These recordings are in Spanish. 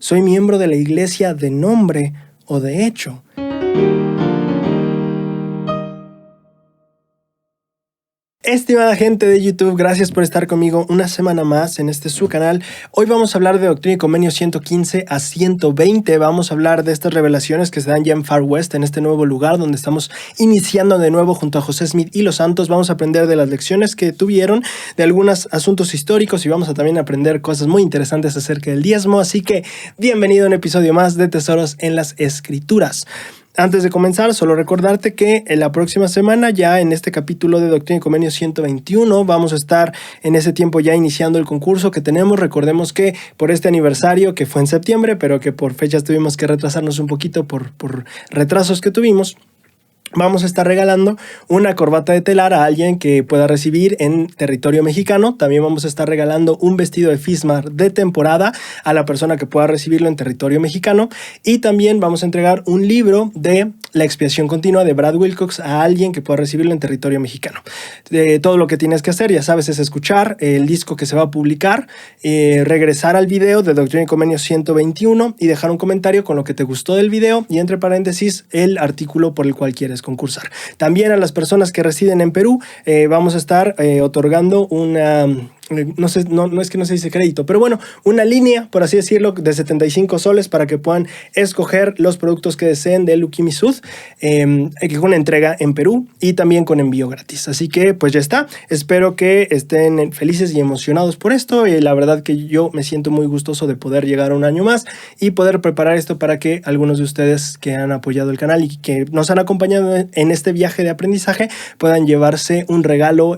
soy miembro de la iglesia de nombre o de hecho. Estimada gente de YouTube, gracias por estar conmigo una semana más en su canal. Hoy vamos a hablar de Doctrina y Convenio 115 a 120. Vamos a hablar de estas revelaciones que se dan ya en Far West, en este nuevo lugar donde estamos iniciando de nuevo junto a José Smith y los santos. Vamos a aprender de las lecciones que tuvieron, de algunos asuntos históricos y vamos a también aprender cosas muy interesantes acerca del diezmo. Así que bienvenido a un episodio más de Tesoros en las Escrituras. Antes de comenzar, solo recordarte que en la próxima semana, ya en este capítulo de Doctrina y Convenio 121, vamos a estar en ese tiempo ya iniciando el concurso que tenemos. Recordemos que por este aniversario, que fue en septiembre, pero que por fechas tuvimos que retrasarnos un poquito por retrasos que tuvimos, vamos a estar regalando una corbata de telar a alguien que pueda recibir en territorio mexicano. También vamos a estar regalando un vestido de Fismar de temporada a la persona que pueda recibirlo en territorio mexicano. Y también vamos a entregar un libro de La expiación continua de Brad Wilcox a alguien que pueda recibirlo en territorio mexicano. Todo lo que tienes que hacer, ya sabes, es escuchar el disco que se va a publicar, regresar al video de Doctrina y Convenio 121 y dejar un comentario con lo que te gustó del video y entre paréntesis el artículo por el cual quieres concursar. También a las personas que residen en Perú vamos a estar otorgando una... No es que no se dice crédito, pero bueno, una línea, por así decirlo, de 75 soles para que puedan escoger los productos que deseen de Lukimisud, con una entrega en Perú y también con envío gratis. Así que pues ya está. Espero que estén felices y emocionados por esto. La verdad que yo me siento muy gustoso de poder llegar a un año más y poder preparar esto para que algunos de ustedes que han apoyado el canal y que nos han acompañado en este viaje de aprendizaje puedan llevarse un regalo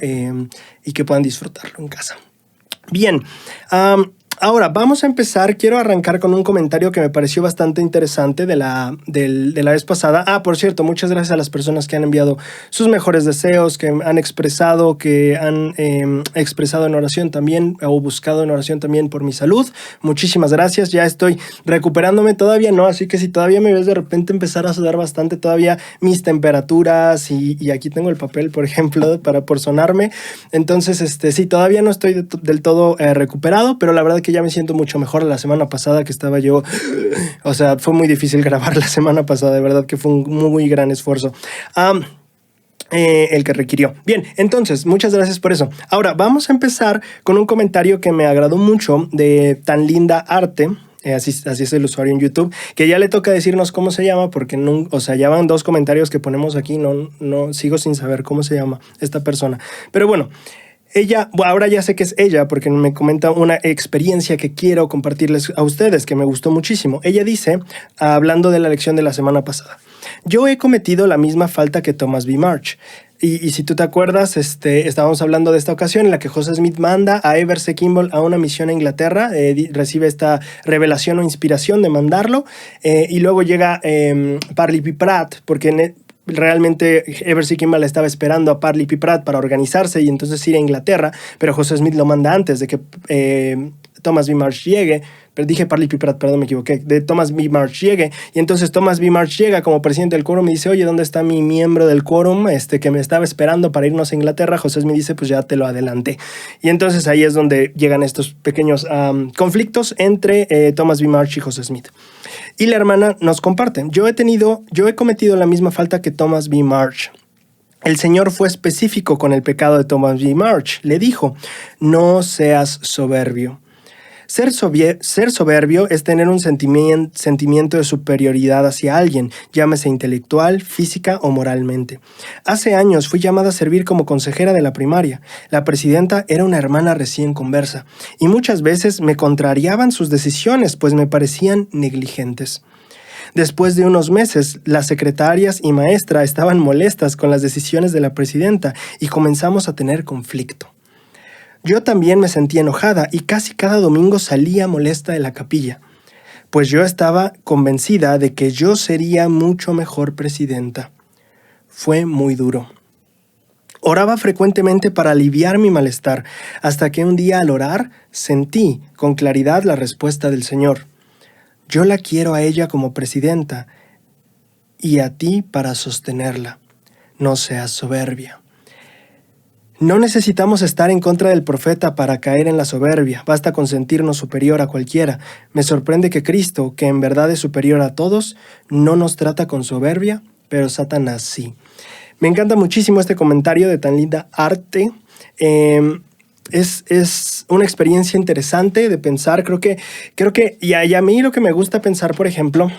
y que puedan disfrutarlo en casa. Bien, ahora vamos a empezar. Quiero arrancar con un comentario que me pareció bastante interesante de la vez pasada. Por cierto, muchas gracias a las personas que han enviado sus mejores deseos, que han expresado en oración también o buscado en oración también por mi salud. Muchísimas gracias. Ya estoy recuperándome, todavía no, así que si todavía me ves de repente empezar a sudar bastante, todavía mis temperaturas y aquí tengo el papel, por ejemplo, por sonarme. Entonces, sí, todavía no estoy del todo recuperado, pero la verdad que ya me siento mucho mejor. La semana pasada que estaba yo, o sea, fue muy difícil grabar la semana pasada, de verdad que fue un muy gran esfuerzo el que requirió. Bien, entonces, muchas gracias por eso. Ahora, vamos a empezar con un comentario que me agradó mucho de Tan Linda Arte. Así es el usuario en YouTube, que ya le toca decirnos cómo se llama, porque no, o sea, ya van 2 comentarios que ponemos aquí, no sigo sin saber cómo se llama esta persona. Pero bueno, ella, ahora ya sé que es ella porque me comenta una experiencia que quiero compartirles a ustedes, que me gustó muchísimo. Ella dice, hablando de la lección de la semana pasada: yo he cometido la misma falta que Thomas B. Marsh. Y si tú te acuerdas, estábamos hablando de esta ocasión en la que José Smith manda a Ever C. Kimball a una misión a Inglaterra, recibe esta revelación o inspiración de mandarlo, y luego llega Parley P. Pratt, porque realmente Ever C. Kimball estaba esperando a Parley P. Pratt para organizarse y entonces ir a Inglaterra, pero José Smith lo manda antes de que Thomas B. Marsh llegue. Pero dije Parley P. Pratt, perdón, me equivoqué, de Thomas B. Marsh llegue, y entonces Thomas B. Marsh llega como presidente del quórum y dice: oye, ¿dónde está mi miembro del quórum que me estaba esperando para irnos a Inglaterra? José Smith dice: pues ya te lo adelanté. Y entonces ahí es donde llegan estos pequeños conflictos entre Thomas B. Marsh y José Smith. Y la hermana nos comparte: yo he cometido la misma falta que Thomas B. Marsh. El Señor fue específico con el pecado de Thomas B. Marsh. Le dijo: no seas soberbio. Ser soberbio es tener un sentimiento de superioridad hacia alguien, llámese intelectual, física o moralmente. Hace años fui llamada a servir como consejera de la primaria. La presidenta era una hermana recién conversa, y muchas veces me contrariaban sus decisiones, pues me parecían negligentes. Después de unos meses, las secretarias y maestra estaban molestas con las decisiones de la presidenta y comenzamos a tener conflicto. Yo también me sentía enojada y casi cada domingo salía molesta de la capilla, pues yo estaba convencida de que yo sería mucho mejor presidenta. Fue muy duro. Oraba frecuentemente para aliviar mi malestar, hasta que un día al orar sentí con claridad la respuesta del Señor: yo la quiero a ella como presidenta y a ti para sostenerla. No seas soberbia. No necesitamos estar en contra del profeta para caer en la soberbia, basta con sentirnos superior a cualquiera. Me sorprende que Cristo, que en verdad es superior a todos, no nos trata con soberbia, pero Satanás sí. Me encanta muchísimo este comentario de tan linda arte. Es una experiencia interesante de pensar. Creo que y a mí lo que me gusta pensar, por ejemplo,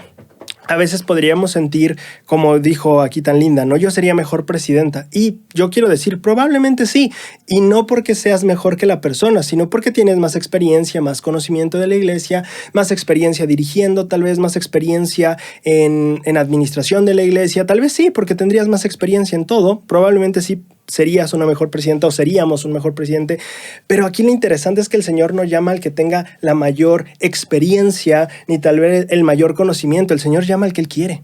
a veces podríamos sentir, como dijo aquí tan linda, ¿no? Yo sería mejor presidenta. Y yo quiero decir, probablemente sí. Y no porque seas mejor que la persona, sino porque tienes más experiencia, más conocimiento de la iglesia, más experiencia dirigiendo, tal vez más experiencia en administración de la iglesia. Tal vez sí, porque tendrías más experiencia en todo. Probablemente sí serías una mejor presidenta o seríamos un mejor presidente. Pero aquí lo interesante es que el Señor no llama al que tenga la mayor experiencia ni tal vez el mayor conocimiento. El Señor llama al que Él quiere.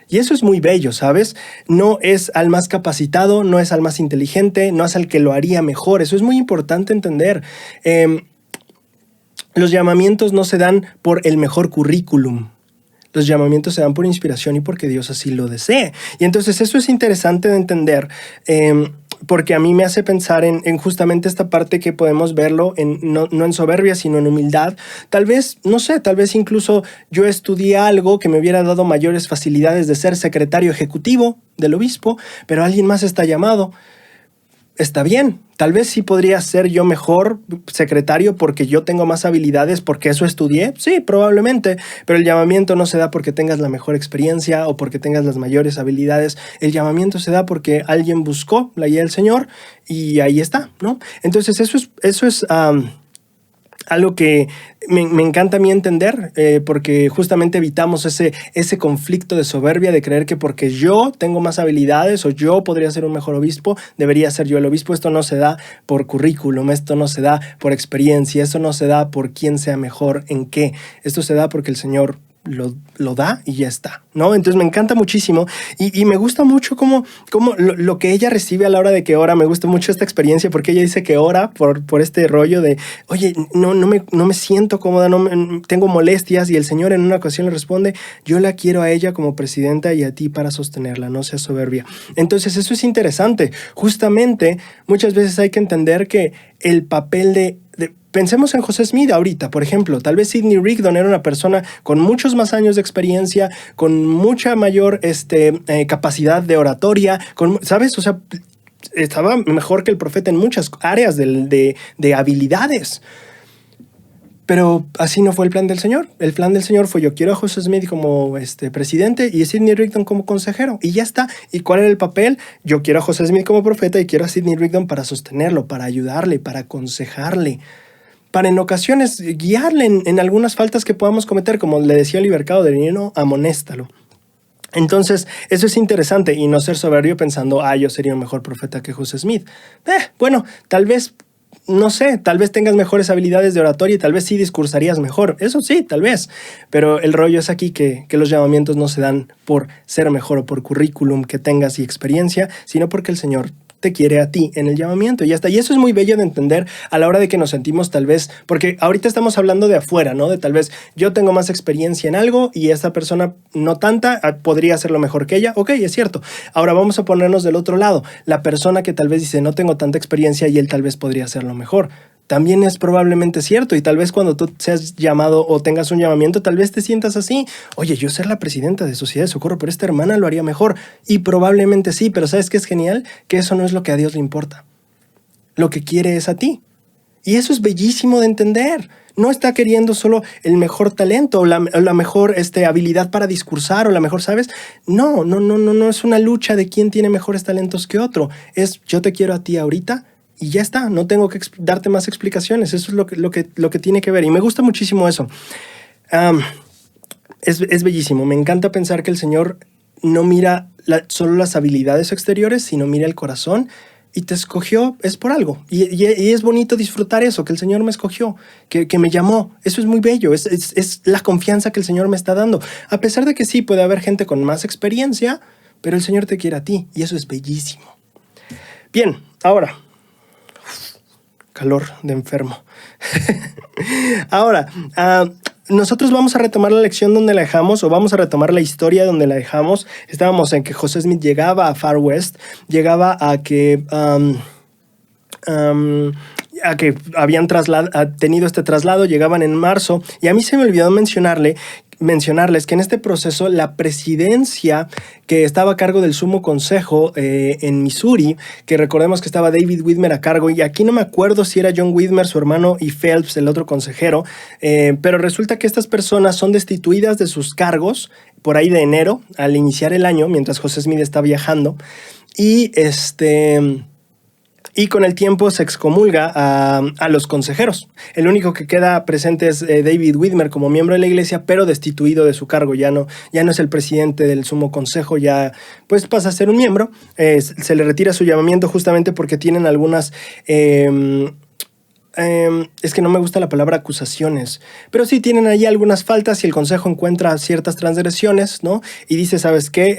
Y eso es muy bello, ¿sabes? No es al más capacitado, no es al más inteligente, no es al que lo haría mejor. Eso es muy importante entender. Los llamamientos no se dan por el mejor currículum. Los llamamientos se dan por inspiración y porque Dios así lo desee. Y entonces eso es interesante de entender, porque a mí me hace pensar en justamente esta parte que podemos verlo no en soberbia, sino en humildad. Tal vez, no sé, tal vez incluso yo estudié algo que me hubiera dado mayores facilidades de ser secretario ejecutivo del obispo, pero alguien más está llamado. Está bien, tal vez sí podría ser yo mejor secretario porque yo tengo más habilidades, porque eso estudié, sí, probablemente, pero el llamamiento no se da porque tengas la mejor experiencia o porque tengas las mayores habilidades. El llamamiento se da porque alguien buscó la guía del Señor y ahí está, ¿no? Entonces eso es algo que me encanta a mí entender, porque justamente evitamos ese conflicto de soberbia de creer que porque yo tengo más habilidades o yo podría ser un mejor obispo, debería ser yo el obispo. Esto no se da por currículum, esto no se da por experiencia, esto no se da por quién sea mejor en qué. Esto se da porque el Señor lo da y ya está, ¿no? Entonces me encanta muchísimo y me gusta mucho cómo lo que ella recibe a la hora de que ora. Me gusta mucho esta experiencia porque ella dice que ora por este rollo de, oye, no me siento cómoda, tengo molestias, y el Señor en una ocasión le responde, yo la quiero a ella como presidenta y a ti para sostenerla, no seas soberbia. Entonces eso es interesante. Justamente muchas veces hay que entender que el papel pensemos en José Smith ahorita, por ejemplo. Tal vez Sidney Rigdon era una persona con muchos más años de experiencia, con mucha mayor capacidad de oratoria, ¿sabes? O sea, estaba mejor que el profeta en muchas áreas de habilidades. Pero así no fue el plan del Señor. El plan del Señor fue: yo quiero a José Smith como presidente y a Sidney Rigdon como consejero. Y ya está. ¿Y cuál era el papel? Yo quiero a José Smith como profeta y quiero a Sidney Rigdon para sostenerlo, para ayudarle, para aconsejarle, para en ocasiones guiarle en algunas faltas que podamos cometer. Como le decía Oliver Cowdery, ¿no? Amonéstalo. Entonces, eso es interesante, y no ser soberbio pensando, yo sería un mejor profeta que José Smith. Bueno, tal vez, no sé, tal vez tengas mejores habilidades de oratoria y tal vez sí discursarías mejor. Eso sí, tal vez. Pero el rollo es aquí que los llamamientos no se dan por ser mejor o por currículum que tengas y experiencia, sino porque el Señor te quiere a ti en el llamamiento y ya está. Y eso es muy bello de entender a la hora de que nos sentimos tal vez, porque ahorita estamos hablando de afuera, ¿no? De tal vez yo tengo más experiencia en algo y esta persona no tanta, podría hacerlo mejor que ella. Ok, es cierto. Ahora vamos a ponernos del otro lado. La persona que tal vez dice no tengo tanta experiencia y él tal vez podría hacerlo mejor. También es probablemente cierto, y tal vez cuando tú seas llamado o tengas un llamamiento, tal vez te sientas así. Oye, yo ser la presidenta de Sociedad de Socorro, pero esta hermana lo haría mejor. Y probablemente sí, pero ¿sabes qué es genial? Que eso no es lo que a Dios le importa. Lo que quiere es a ti. Y eso es bellísimo de entender. No está queriendo solo el mejor talento o la mejor habilidad para discursar o la mejor, ¿sabes? No es una lucha de quién tiene mejores talentos que otro. Es yo te quiero a ti ahorita. Y ya está, no tengo que darte más explicaciones. Eso es lo que tiene que ver. Y me gusta muchísimo eso. Es bellísimo. Me encanta pensar que el Señor no mira solo las habilidades exteriores, sino mira el corazón. Y te escogió, es por algo. Y es bonito disfrutar eso, que el Señor me escogió, que me llamó. Eso es muy bello. Es la confianza que el Señor me está dando. A pesar de que sí, puede haber gente con más experiencia, pero el Señor te quiere a ti. Y eso es bellísimo. Bien, ahora... calor de enfermo. Ahora, nosotros vamos a retomar la lección donde la dejamos, o vamos a retomar la historia donde la dejamos. Estábamos en que José Smith llegaba a Far West, llegaba a que a que habían tenido este traslado, llegaban en marzo, y a mí se me olvidó mencionarles que en este proceso la presidencia que estaba a cargo del Sumo Consejo en Missouri, que recordemos que estaba David Whitmer a cargo, y aquí no me acuerdo si era John Whitmer, su hermano, y Phelps, el otro consejero, pero resulta que estas personas son destituidas de sus cargos por ahí de enero, al iniciar el año, mientras José Smith está viajando, y con el tiempo se excomulga a los consejeros. El único que queda presente es David Whitmer como miembro de la iglesia, pero destituido de su cargo. Ya no es el presidente del Sumo Consejo, ya pues pasa a ser un miembro. Se le retira su llamamiento justamente porque tienen algunas... es que no me gusta la palabra acusaciones, pero sí tienen ahí algunas faltas y el consejo encuentra ciertas transgresiones, ¿no? Y dice, ¿sabes qué?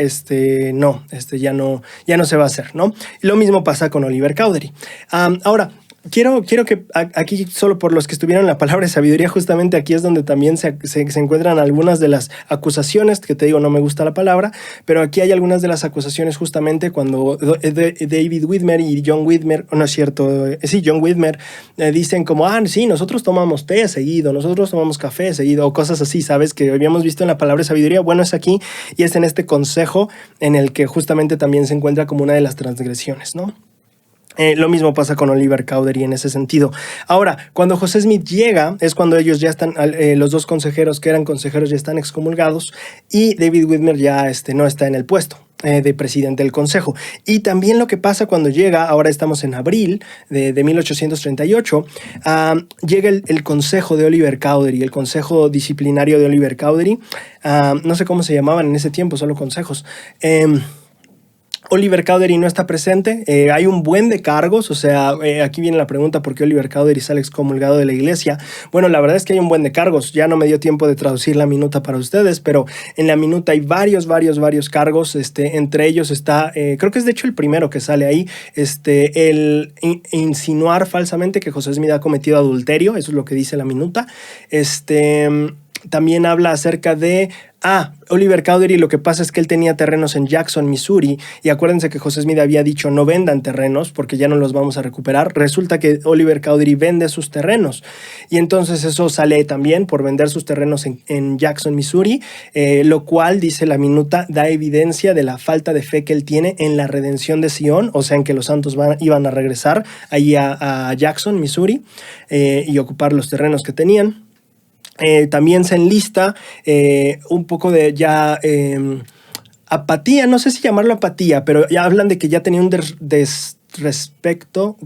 Ya no se va a hacer, ¿no? Y lo mismo pasa con Oliver Cowdery. Ahora, quiero que aquí, solo por los que estuvieron en la palabra de sabiduría, justamente aquí es donde también se encuentran algunas de las acusaciones, que te digo, no me gusta la palabra, pero aquí hay algunas de las acusaciones justamente cuando David Whitmer y John Whitmer, no es cierto, sí, John Whitmer, dicen como, sí, nosotros tomamos té seguido, nosotros tomamos café seguido, o cosas así, ¿sabes? Que habíamos visto en la palabra de sabiduría. Bueno, es aquí y es en este consejo en el que justamente también se encuentra como una de las transgresiones, ¿no? Lo mismo pasa con Oliver Cowdery en ese sentido. Ahora, cuando José Smith llega, es cuando ellos ya están, los dos consejeros que eran consejeros ya están excomulgados y David Whitmer ya no está en el puesto de presidente del consejo. Y también lo que pasa cuando llega, ahora estamos en abril de 1838, llega el consejo de Oliver Cowdery, el consejo disciplinario de Oliver Cowdery. No sé cómo se llamaban en ese tiempo, solo consejos. Oliver Cowdery no está presente, hay un buen de cargos, o sea, aquí viene la pregunta, ¿por qué Oliver Cowdery sale excomulgado de la iglesia? Bueno, la verdad es que hay un buen de cargos, ya no me dio tiempo de traducir la minuta para ustedes, pero en la minuta hay varios cargos, entre ellos está, creo que es de hecho el primero que sale ahí, el insinuar falsamente que José Smith ha cometido adulterio, eso es lo que dice la minuta, también habla acerca de Oliver Cowdery, lo que pasa es que él tenía terrenos en Jackson, Missouri, y acuérdense que José Smith había dicho no vendan terrenos porque ya no los vamos a recuperar. Resulta que Oliver Cowdery vende sus terrenos y entonces eso sale también por vender sus terrenos en Jackson, Missouri, lo cual, dice la minuta, da evidencia de la falta de fe que él tiene en la redención de Sion, o sea, en que los santos iban a regresar ahí a Jackson, Missouri, y ocupar los terrenos que tenían. También se enlista un poco de ya apatía, no sé si llamarlo apatía, pero ya hablan de que ya tenía un desrespecto,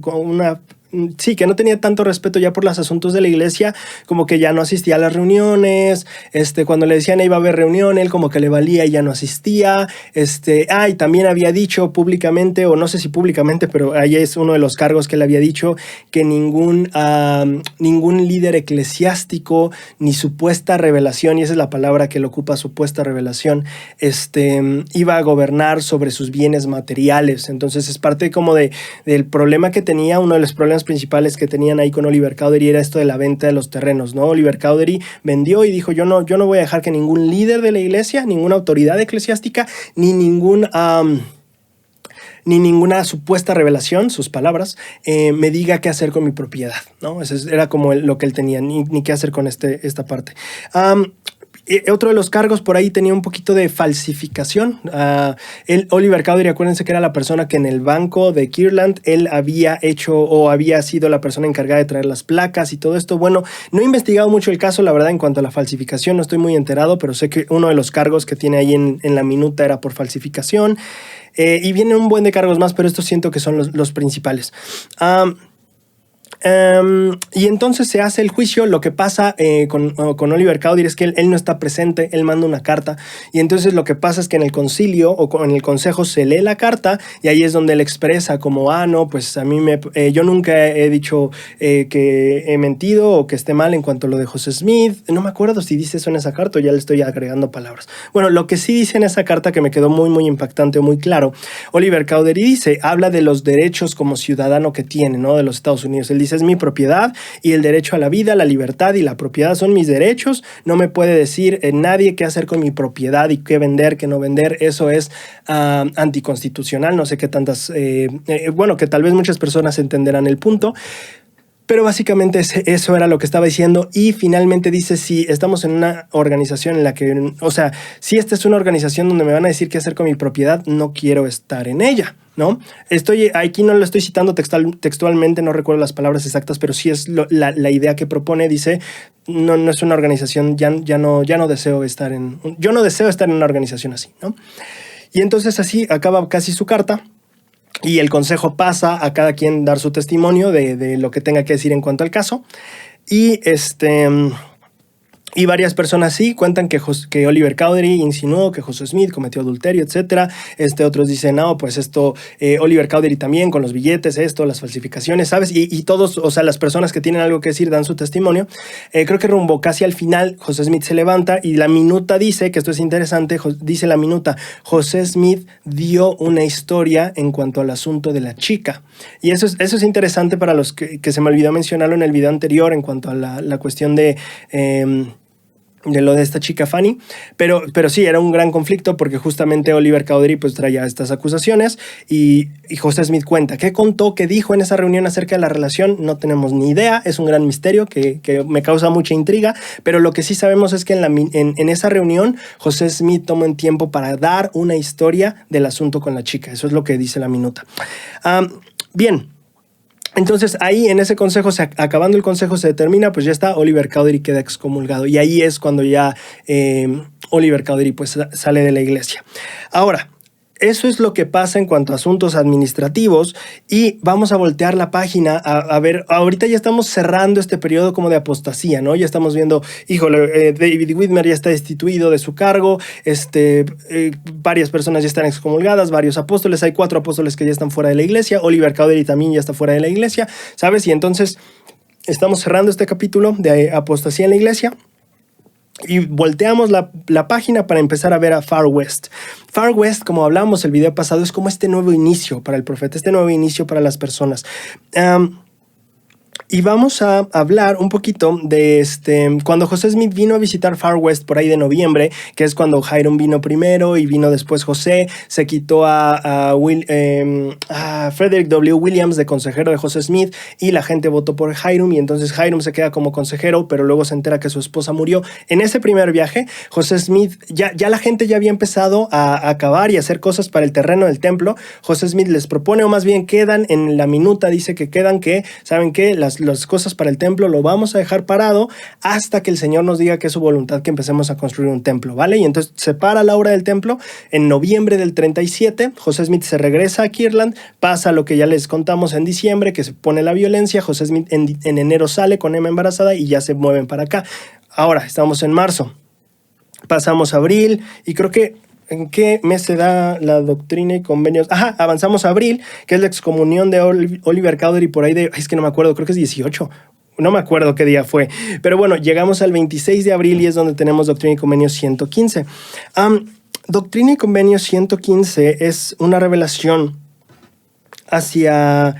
sí, que no tenía tanto respeto ya por los asuntos de la iglesia, como que ya no asistía a las reuniones, cuando le decían iba a haber reunión, él como que le valía y ya no asistía, y también había dicho públicamente, o no sé si públicamente, pero ahí es uno de los cargos que él había dicho, que ningún líder eclesiástico, ni supuesta revelación, y esa es la palabra que él ocupa, supuesta revelación, iba a gobernar sobre sus bienes materiales. Entonces es parte como del problema que tenía, uno de los problemas principales que tenían ahí con Oliver Cowdery era esto de la venta de los terrenos, ¿no? Oliver Cowdery vendió y dijo, yo no voy a dejar que ningún líder de la iglesia, ninguna autoridad eclesiástica, ni ninguna supuesta revelación, sus palabras, me diga qué hacer con mi propiedad, ¿no? Eso era como lo que él tenía, ni qué hacer con esta parte. Otro de los cargos por ahí tenía un poquito de falsificación. Oliver Cowdery, acuérdense que era la persona que en el banco de Kirtland él había hecho o había sido la persona encargada de traer las placas y todo esto. Bueno, no he investigado mucho el caso, la verdad, en cuanto a la falsificación, no estoy muy enterado, pero sé que uno de los cargos que tiene ahí en la minuta era por falsificación. Y vienen un buen de cargos más, pero estos siento que son los principales. Y entonces se hace el juicio. Lo que pasa con Oliver Cowdery es que él no está presente, él manda una carta y entonces lo que pasa es que en el concilio o en el consejo se lee la carta y ahí es donde él expresa como, no, pues a mí yo nunca he dicho que he mentido o que esté mal en cuanto a lo de José Smith. No me acuerdo si dice eso en esa carta o ya le estoy agregando palabras. Bueno, lo que sí dice en esa carta que me quedó muy, muy impactante o muy claro, Oliver Cowdery habla de los derechos como ciudadano que tiene, ¿no? De los Estados Unidos. Él dice, es mi propiedad y el derecho a la vida, la libertad y la propiedad son mis derechos. No me puede decir nadie qué hacer con mi propiedad y qué vender, qué no vender. Eso es anticonstitucional. No sé qué tantas, bueno, que tal vez muchas personas entenderán el punto. Pero básicamente eso era lo que estaba diciendo y finalmente dice, si estamos en una organización en la que, o sea, si esta es una organización donde me van a decir qué hacer con mi propiedad, no quiero estar en ella, ¿no? Aquí no lo estoy citando textualmente, no recuerdo las palabras exactas, pero sí es la idea que propone, dice, no es una organización, yo no deseo estar en una organización así, ¿no? Y entonces así acaba casi su carta. Y el consejo pasa a cada quien dar su testimonio de lo que tenga que decir en cuanto al caso. Y varias personas sí cuentan que Oliver Cowdery insinuó que José Smith cometió adulterio, etc. Otros dicen, no, pues esto, Oliver Cowdery también con los billetes, las falsificaciones, ¿sabes? Y todos, o sea, las personas que tienen algo que decir dan su testimonio. Creo que rumbo casi al final, José Smith se levanta y la minuta dice, que esto es interesante, dice la minuta, José Smith dio una historia en cuanto al asunto de la chica. Y eso es interesante para los que se me olvidó mencionarlo en el video anterior en cuanto a la cuestión de lo de esta chica Fanny, pero sí, era un gran conflicto porque justamente Oliver Cowdery pues traía estas acusaciones y José Smith cuenta, ¿qué contó, qué dijo en esa reunión acerca de la relación? No tenemos ni idea, es un gran misterio que me causa mucha intriga, pero lo que sí sabemos es que en esa reunión José Smith tomó un tiempo para dar una historia del asunto con la chica, eso es lo que dice la minuta. Bien. Entonces ahí en ese consejo, acabando el consejo se determina, pues ya está, Oliver Cowdery queda excomulgado y ahí es cuando ya Oliver Cowdery pues sale de la iglesia. Ahora, eso es lo que pasa en cuanto a asuntos administrativos y vamos a voltear la página a ver, ahorita ya estamos cerrando este periodo como de apostasía, ¿no? Ya estamos viendo, híjole, David Whitmer ya está destituido de su cargo, varias personas ya están excomulgadas, varios apóstoles, hay 4 apóstoles que ya están fuera de la iglesia, Oliver Cowdery también ya está fuera de la iglesia, ¿sabes? Y entonces estamos cerrando este capítulo de apostasía en la iglesia. Y volteamos la página para empezar a ver a Far West. Far West, como hablamos el video pasado, es como este nuevo inicio para el profeta, este nuevo inicio para las personas. Y vamos a hablar un poquito de cuando José Smith vino a visitar Far West por ahí de noviembre, que es cuando Hiram vino primero y vino después José, se quitó a Frederick W. Williams de consejero de José Smith y la gente votó por Hiram y entonces Hiram se queda como consejero, pero luego se entera que su esposa murió. En ese primer viaje, José Smith, ya la gente ya había empezado a acabar y hacer cosas para el terreno del templo. José Smith les propone, o más bien quedan en la minuta, dice que quedan que, ¿saben qué? Las cosas para el templo lo vamos a dejar parado hasta que el Señor nos diga que es su voluntad que empecemos a construir un templo, ¿vale? Y entonces se para la obra del templo en noviembre del 37, José Smith se regresa a Kirtland, pasa lo que ya les contamos en diciembre, que se pone la violencia, José Smith en enero sale con Emma embarazada y ya se mueven para acá. Ahora, estamos en marzo, pasamos a abril y creo que ¿en qué mes se da la doctrina y convenios? Ajá, avanzamos a abril, que es la excomunión de Oliver Cowdery por ahí es que no me acuerdo, creo que es 18. No me acuerdo qué día fue. Pero bueno, llegamos al 26 de abril y es donde tenemos Doctrina y Convenios 115. Doctrina y Convenios 115 es una revelación hacia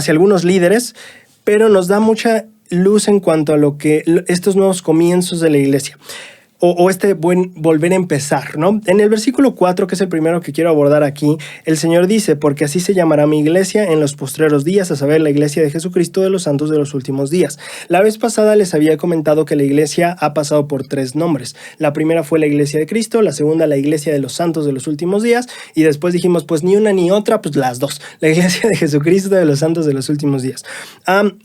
algunos líderes, pero nos da mucha luz en cuanto a lo que estos nuevos comienzos de la iglesia. O este buen volver a empezar, ¿no? En el versículo 4, que es el primero que quiero abordar aquí, el Señor dice, porque así se llamará mi iglesia en los postreros días, a saber, la iglesia de Jesucristo de los santos de los últimos días. La vez pasada les había comentado que la iglesia ha pasado por 3 nombres. La primera fue la iglesia de Cristo, la segunda la iglesia de los santos de los últimos días, y después dijimos, pues ni una ni otra, pues las dos. La iglesia de Jesucristo de los santos de los últimos días.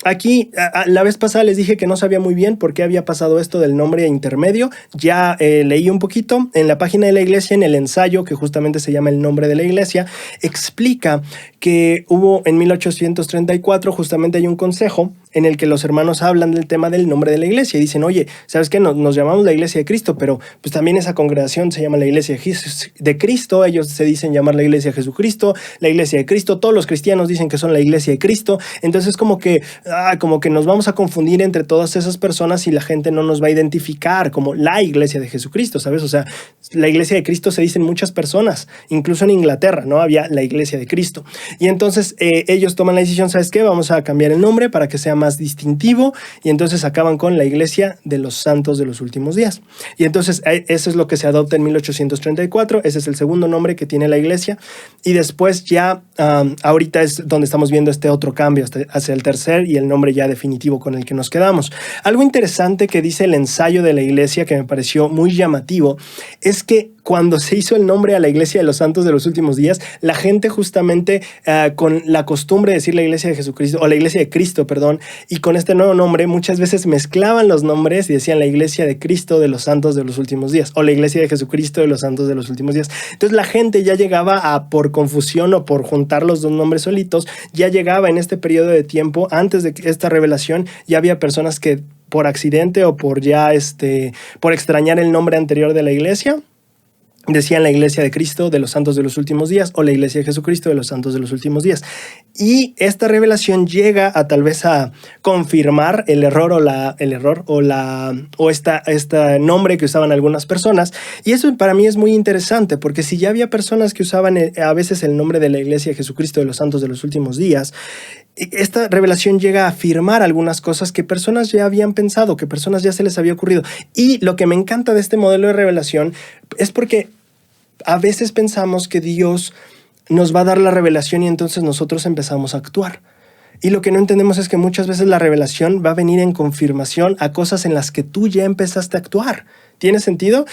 Aquí, la vez pasada les dije que no sabía muy bien por qué había pasado esto del nombre intermedio. Ya leí un poquito en la página de la iglesia, en el ensayo que justamente se llama El nombre de la iglesia, explica que hubo en 1834, justamente hay un consejo en el que los hermanos hablan del tema del nombre de la iglesia y dicen, oye, ¿sabes qué? Nos llamamos la iglesia de Cristo, pero pues también esa congregación se llama la iglesia de Cristo, ellos se dicen llamar la iglesia de Jesucristo, la iglesia de Cristo, todos los cristianos dicen que son la iglesia de Cristo, entonces como que nos vamos a confundir entre todas esas personas y la gente no nos va a identificar como la iglesia de Jesucristo, ¿sabes? O sea, la iglesia de Cristo se dicen muchas personas, incluso en Inglaterra, ¿no? Había la iglesia de Cristo. Y entonces ellos toman la decisión, ¿sabes qué? Vamos a cambiar el nombre para que sea más distintivo y entonces acaban con la iglesia de los santos de los últimos días. Y entonces eso es lo que se adopta en 1834, ese es el segundo nombre que tiene la iglesia y después ya ahorita es donde estamos viendo este otro cambio hacia el tercer y el nombre ya definitivo con el que nos quedamos. Algo interesante que dice el ensayo de la iglesia que me pareció muy llamativo es que cuando se hizo el nombre a la iglesia de los santos de los últimos días, la gente justamente con la costumbre de decir la iglesia de Jesucristo o la iglesia de Cristo, perdón, y con este nuevo nombre muchas veces mezclaban los nombres y decían la iglesia de Cristo de los santos de los últimos días o la iglesia de Jesucristo de los santos de los últimos días. Entonces la gente ya llegaba por confusión o por juntar los dos nombres solitos, ya llegaba en este periodo de tiempo antes de esta revelación, ya había personas que por accidente o por por extrañar el nombre anterior de la iglesia, decían la iglesia de Cristo de los santos de los últimos días o la iglesia de Jesucristo de los santos de los últimos días. Y esta revelación llega a tal vez a confirmar el error o este nombre que usaban algunas personas. Y eso para mí es muy interesante porque si ya había personas que usaban a veces el nombre de la iglesia de Jesucristo de los santos de los últimos días, esta revelación llega a afirmar algunas cosas que personas ya habían pensado, que personas ya se les había ocurrido. Y lo que me encanta de este modelo de revelación es porque a veces pensamos que Dios nos va a dar la revelación y entonces nosotros empezamos a actuar. Y lo que no entendemos es que muchas veces la revelación va a venir en confirmación a cosas en las que tú ya empezaste a actuar. ¿Tiene sentido?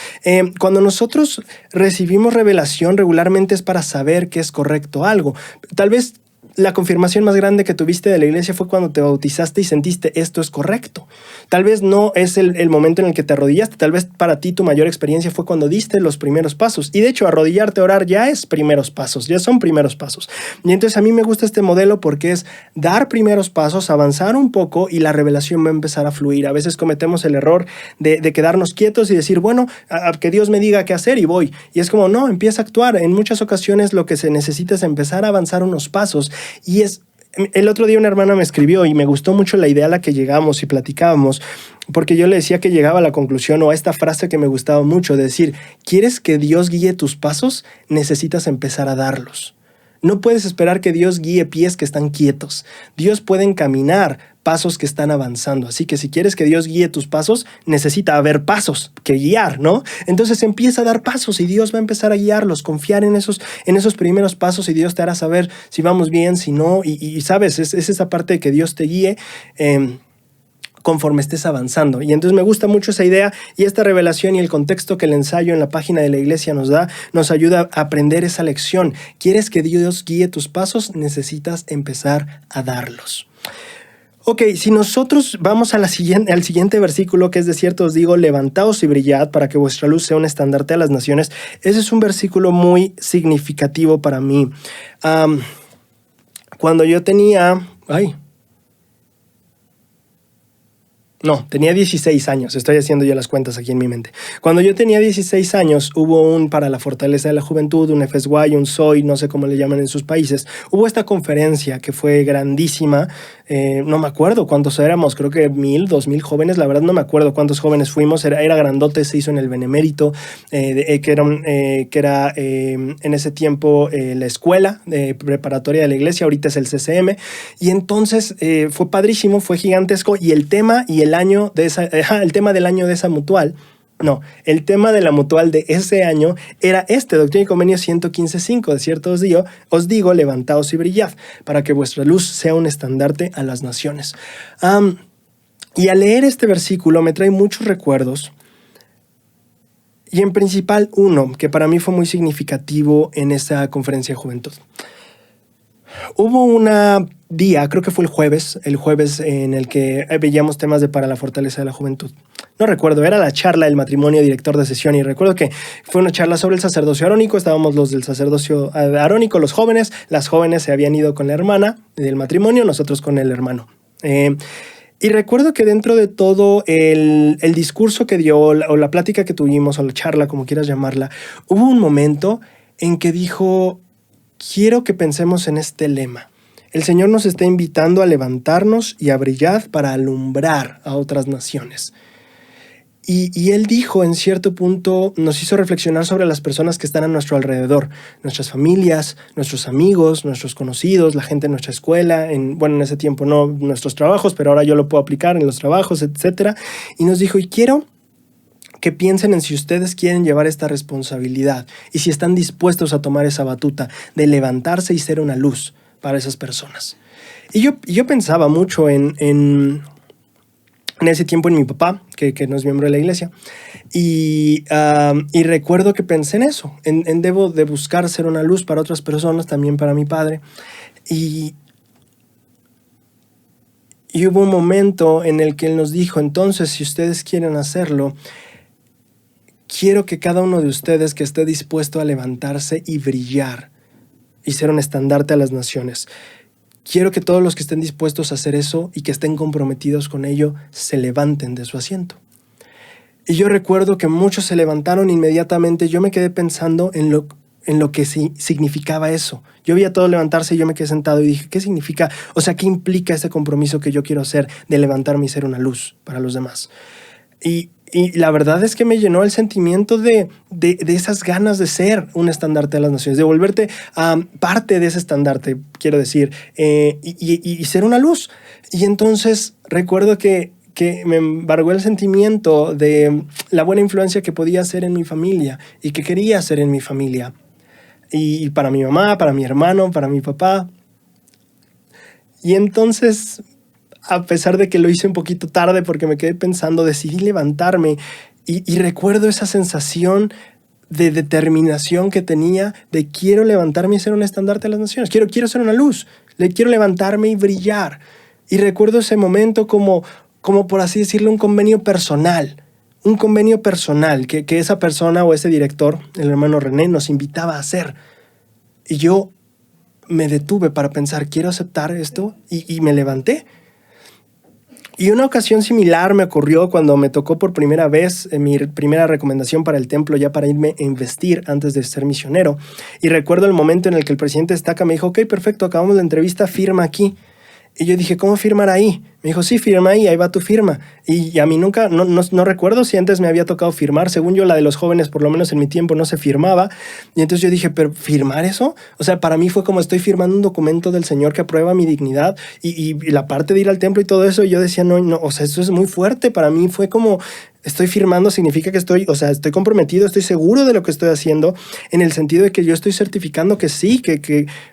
Cuando nosotros recibimos revelación regularmente es para saber que es correcto algo. Tal vez la confirmación más grande que tuviste de la iglesia fue cuando te bautizaste y sentiste esto es correcto. Tal vez no es el momento en el que te arrodillaste, tal vez para ti tu mayor experiencia fue cuando diste los primeros pasos. Y de hecho, arrodillarte a orar ya es primeros pasos, ya son primeros pasos. Y entonces a mí me gusta este modelo porque es dar primeros pasos, avanzar un poco y la revelación va a empezar a fluir. A veces cometemos el error de quedarnos quietos y decir, bueno, que Dios me diga qué hacer y voy. Y es como, no, empieza a actuar. En muchas ocasiones lo que se necesita es empezar a avanzar unos pasos. Y el otro día una hermana me escribió y me gustó mucho la idea a la que llegamos y platicábamos, porque yo le decía que llegaba a la conclusión o a esta frase que me gustaba mucho de decir, ¿quieres que Dios guíe tus pasos? Necesitas empezar a darlos. No puedes esperar que Dios guíe pies que están quietos. Dios puede encaminar pasos que están avanzando. Así que si quieres que Dios guíe tus pasos, necesita haber pasos que guiar, ¿no? Entonces empieza a dar pasos y Dios va a empezar a guiarlos, confiar en esos primeros pasos y Dios te hará saber si vamos bien, si no. Y sabes, es esa parte de que Dios te guíe conforme estés avanzando. Y entonces me gusta mucho esa idea y esta revelación y el contexto que el ensayo en la página de la iglesia nos da, nos ayuda a aprender esa lección. ¿Quieres que Dios guíe tus pasos? Necesitas empezar a darlos. Ok, si nosotros vamos al siguiente versículo, que es de cierto os digo, levantaos y brillad para que vuestra luz sea un estandarte a las naciones. Ese es un versículo muy significativo para mí. Cuando yo tenía... tenía 16 años. Estoy haciendo ya las cuentas aquí en mi mente. Cuando yo tenía 16 años, hubo para la fortaleza de la juventud, un FSY, un SOY, no sé cómo le llaman en sus países. Hubo esta conferencia que fue grandísima. No me acuerdo cuántos éramos, creo que 1,000, 2,000 jóvenes. La verdad no me acuerdo cuántos jóvenes fuimos. Era grandote, se hizo en el Benemérito, que era en ese tiempo la escuela preparatoria de la iglesia. Ahorita es el CCM. Y entonces fue padrísimo, fue gigantesco. Y el tema del año de esa mutual, el tema de la mutual de ese año era Doctrina y Convenio 115.5, de cierto os digo, levantaos y brillad, para que vuestra luz sea un estandarte a las naciones. Y al leer este versículo me trae muchos recuerdos, y en principal uno, que para mí fue muy significativo en esa conferencia de juventud. Hubo un día, creo que fue el jueves en el que veíamos temas para la fortaleza de la juventud. No recuerdo, era la charla del matrimonio director de sesión y recuerdo que fue una charla sobre el sacerdocio arónico. Estábamos los del sacerdocio arónico, los jóvenes. Las jóvenes se habían ido con la hermana del matrimonio, nosotros con el hermano. Y recuerdo que dentro de todo el discurso que dio, o la plática que tuvimos, o la charla, como quieras llamarla, hubo un momento en que dijo, quiero que pensemos en este lema. El Señor nos está invitando a levantarnos y a brillar para alumbrar a otras naciones. Y él dijo, en cierto punto, nos hizo reflexionar sobre las personas que están a nuestro alrededor, nuestras familias, nuestros amigos, nuestros conocidos, la gente en nuestra escuela, en ese tiempo no nuestros trabajos, pero ahora yo lo puedo aplicar en los trabajos, etc. Y nos dijo, y quiero que piensen en si ustedes quieren llevar esta responsabilidad y si están dispuestos a tomar esa batuta de levantarse y ser una luz para esas personas. Y yo pensaba mucho en ese tiempo en mi papá, que no es miembro de la iglesia, y recuerdo que pensé en eso, en debo de buscar ser una luz para otras personas, también para mi padre, y hubo un momento en el que él nos dijo, entonces, si ustedes quieren hacerlo, quiero que cada uno de ustedes que esté dispuesto a levantarse y brillar, y ser un estandarte a las naciones. Quiero que todos los que estén dispuestos a hacer eso y que estén comprometidos con ello se levanten de su asiento. Y yo recuerdo que muchos se levantaron inmediatamente. Yo me quedé pensando en lo que significaba eso. Yo vi a todos levantarse y yo me quedé sentado y dije, ¿qué significa? O sea, ¿qué implica ese compromiso que yo quiero hacer de levantarme y ser una luz para los demás? Y la verdad es que me llenó el sentimiento de esas ganas de ser un estandarte de las naciones, de volverte parte de ese estandarte, quiero decir, y ser una luz. Y entonces recuerdo que me embargó el sentimiento de la buena influencia que podía hacer en mi familia y que quería hacer en mi familia. Y para mi mamá, para mi hermano, para mi papá. Y entonces, a pesar de que lo hice un poquito tarde porque me quedé pensando, decidí levantarme y recuerdo esa sensación de determinación que tenía de quiero levantarme y ser un estandarte de las naciones. Quiero ser una luz. Quiero levantarme y brillar. Y recuerdo ese momento como por así decirlo, un convenio personal. Un convenio personal que esa persona o ese director, el hermano René, nos invitaba a hacer. Y yo me detuve para pensar, ¿quiero aceptar esto? Y me levanté. Y una ocasión similar me ocurrió cuando me tocó por primera vez mi primera recomendación para el templo, ya para irme a investir antes de ser misionero. Y recuerdo el momento en el que el presidente Estaca me dijo, ok, perfecto, acabamos la entrevista, firma aquí. Y yo dije, ¿cómo firmar ahí? Me dijo, sí, firma ahí va tu firma. Y a mí nunca, no recuerdo si antes me había tocado firmar. Según yo, la de los jóvenes, por lo menos en mi tiempo, no se firmaba. Y entonces yo dije, ¿pero firmar eso? O sea, para mí fue como estoy firmando un documento del Señor que aprueba mi dignidad y la parte de ir al templo y todo eso. Y yo decía, no, o sea, eso es muy fuerte. Para mí fue como, estoy firmando, significa que estoy comprometido, estoy seguro de lo que estoy haciendo, en el sentido de que yo estoy certificando que sí,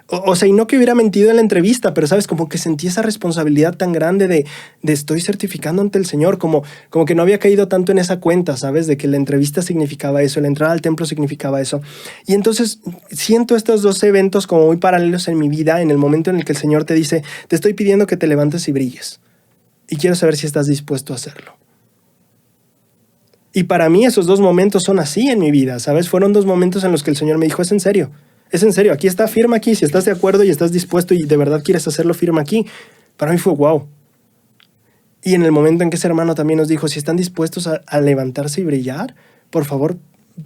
o sea, y no que hubiera mentido en la entrevista, pero sabes, como que sentí esa responsabilidad tan grande de estoy certificando ante el Señor, como que no había caído tanto en esa cuenta, ¿sabes? De que la entrevista significaba eso, la entrada al templo significaba eso. Y entonces siento estos dos eventos como muy paralelos en mi vida, en el momento en el que el Señor te dice, te estoy pidiendo que te levantes y brilles. Y quiero saber si estás dispuesto a hacerlo. Y para mí esos dos momentos son así en mi vida, ¿sabes? Fueron dos momentos en los que el Señor me dijo, es en serio, aquí está, firma aquí, si estás de acuerdo y estás dispuesto y de verdad quieres hacerlo, firma aquí. Para mí fue wow. Y en el momento en que ese hermano también nos dijo, si están dispuestos a levantarse y brillar, por favor,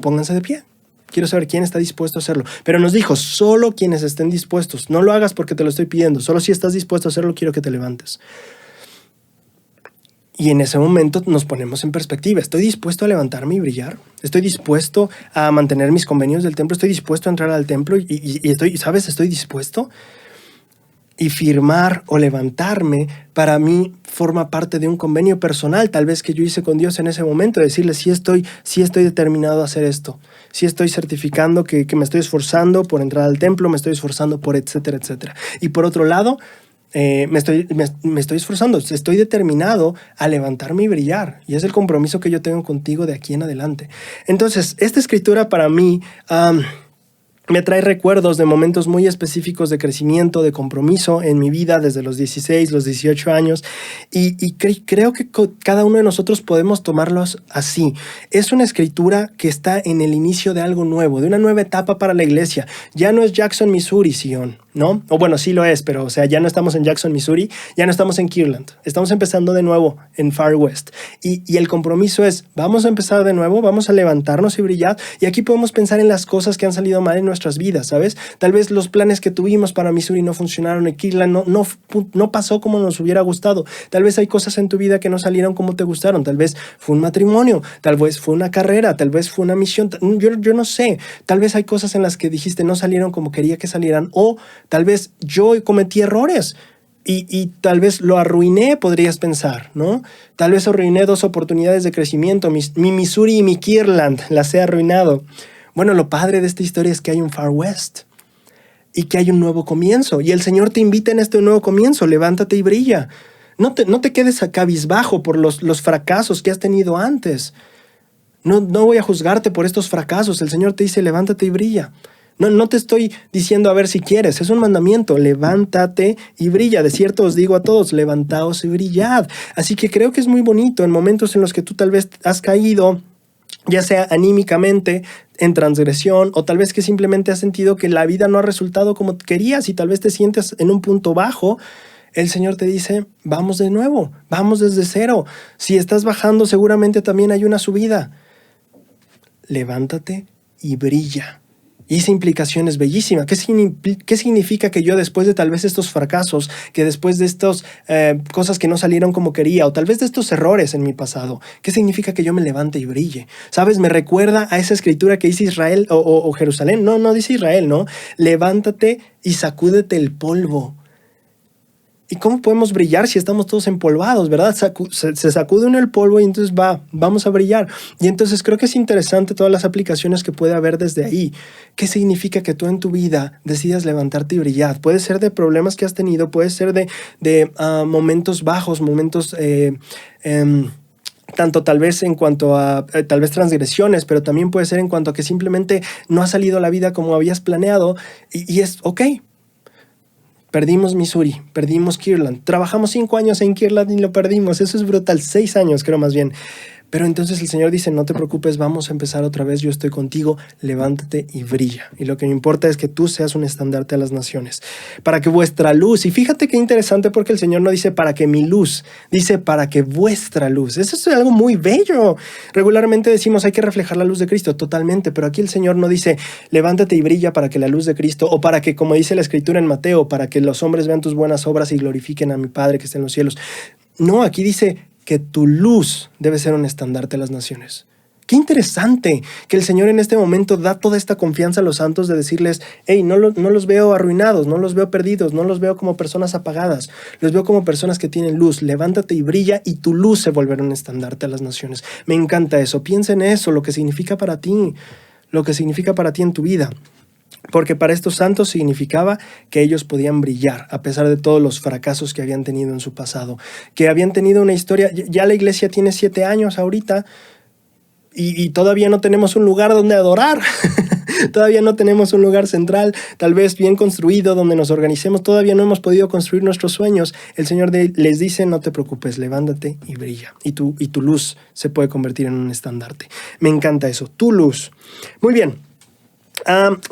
pónganse de pie. Quiero saber quién está dispuesto a hacerlo. Pero nos dijo, solo quienes estén dispuestos. No lo hagas porque te lo estoy pidiendo. Solo si estás dispuesto a hacerlo, quiero que te levantes. Y en ese momento nos ponemos en perspectiva. ¿Estoy dispuesto a levantarme y brillar? ¿Estoy dispuesto a mantener mis convenios del templo? ¿Estoy dispuesto a entrar al templo? Estoy dispuesto. Y firmar o levantarme para mí forma parte de un convenio personal, tal vez que yo hice con Dios en ese momento, decirle sí estoy determinado a hacer esto, sí estoy certificando que me estoy esforzando por entrar al templo, me estoy esforzando por etcétera, etcétera. Y por otro lado, me estoy esforzando, estoy determinado a levantarme y brillar. Y es el compromiso que yo tengo contigo de aquí en adelante. Entonces, esta escritura para mí me trae recuerdos de momentos muy específicos de crecimiento, de compromiso en mi vida desde los 16, los 18 años. Y creo que cada uno de nosotros podemos tomarlos así. Es una escritura que está en el inicio de algo nuevo, de una nueva etapa para la iglesia. Ya no es Jackson, Missouri, Sion. ¿no? O bueno, sí lo es, pero o sea, ya no estamos en Jackson, Missouri, ya no estamos en Kirtland, estamos empezando de nuevo en Far West. Y el compromiso es, vamos a empezar de nuevo, vamos a levantarnos y brillar. Y aquí podemos pensar en las cosas que han salido mal en nuestras vidas, ¿sabes? Tal vez los planes que tuvimos para Missouri no funcionaron, y Kirtland no pasó como nos hubiera gustado. Tal vez hay cosas en tu vida que no salieron como te gustaron, tal vez fue un matrimonio, tal vez fue una carrera, tal vez fue una misión, yo no sé, tal vez hay cosas en las que dijiste no salieron como quería que salieran, o tal vez yo cometí errores y tal vez lo arruiné, podrías pensar, ¿no? Tal vez arruiné 2 oportunidades de crecimiento, mi Missouri y mi Kirtland, las he arruinado. Bueno, lo padre de esta historia es que hay un Far West y que hay un nuevo comienzo. Y el Señor te invita en este nuevo comienzo, levántate y brilla. No te quedes a cabizbajo por los fracasos que has tenido antes. No voy a juzgarte por estos fracasos. El Señor te dice, levántate y brilla. No te estoy diciendo a ver si quieres, es un mandamiento, levántate y brilla. De cierto os digo a todos, levantaos y brillad. Así que creo que es muy bonito en momentos en los que tú tal vez has caído, ya sea anímicamente, en transgresión, o tal vez que simplemente has sentido que la vida no ha resultado como querías y tal vez te sientes en un punto bajo. El Señor te dice, vamos de nuevo, vamos desde cero. Si estás bajando, seguramente también hay una subida. Levántate y brilla. Y esa implicación es bellísima. ¿Qué significa que yo después de tal vez estos fracasos, que después de estas cosas que no salieron como quería, o tal vez de estos errores en mi pasado, qué significa que yo me levante y brille? ¿Sabes? Me recuerda a esa escritura que dice Israel o Jerusalén. No dice Israel, ¿no? Levántate y sacúdete el polvo. ¿Y cómo podemos brillar si estamos todos empolvados, verdad? Se sacude uno el polvo y entonces vamos a brillar. Y entonces creo que es interesante todas las aplicaciones que puede haber desde ahí. ¿Qué significa que tú en tu vida decidas levantarte y brillar? Puede ser de problemas que has tenido, puede ser de momentos bajos, momentos tanto tal vez en cuanto a tal vez transgresiones, pero también puede ser en cuanto a que simplemente no ha salido la vida como habías planeado y es ok. Perdimos Missouri, perdimos Kirtland. Trabajamos 5 años en Kirtland y lo perdimos. Eso es brutal. 6 años, creo más bien. Pero entonces el Señor dice, no te preocupes, vamos a empezar otra vez, yo estoy contigo, levántate y brilla. Y lo que me importa es que tú seas un estandarte a las naciones, para que vuestra luz, y fíjate qué interesante porque el Señor no dice para que mi luz, dice para que vuestra luz. Eso es algo muy bello. Regularmente decimos hay que reflejar la luz de Cristo, totalmente, pero aquí el Señor no dice levántate y brilla para que la luz de Cristo, o para que, como dice la Escritura en Mateo, para que los hombres vean tus buenas obras y glorifiquen a mi Padre que está en los cielos. No, aquí dice que tu luz debe ser un estandarte a las naciones. Qué interesante que el Señor en este momento da toda esta confianza a los santos de decirles, hey, no los veo arruinados, no los veo perdidos, no los veo como personas apagadas, los veo como personas que tienen luz. Levántate y brilla y tu luz se volverá un estandarte a las naciones. Me encanta eso. Piensa en eso, lo que significa para ti en tu vida. Porque para estos santos significaba que ellos podían brillar a pesar de todos los fracasos que habían tenido en su pasado, que habían tenido una historia. Ya la iglesia tiene 7 años ahorita y todavía no tenemos un lugar donde adorar. Todavía no tenemos un lugar central, tal vez bien construido, donde nos organicemos. Todavía no hemos podido construir nuestros sueños. El Señor les dice, no te preocupes, levántate y brilla. Y tu luz se puede convertir en un estandarte. Me encanta eso, tu luz. Muy bien.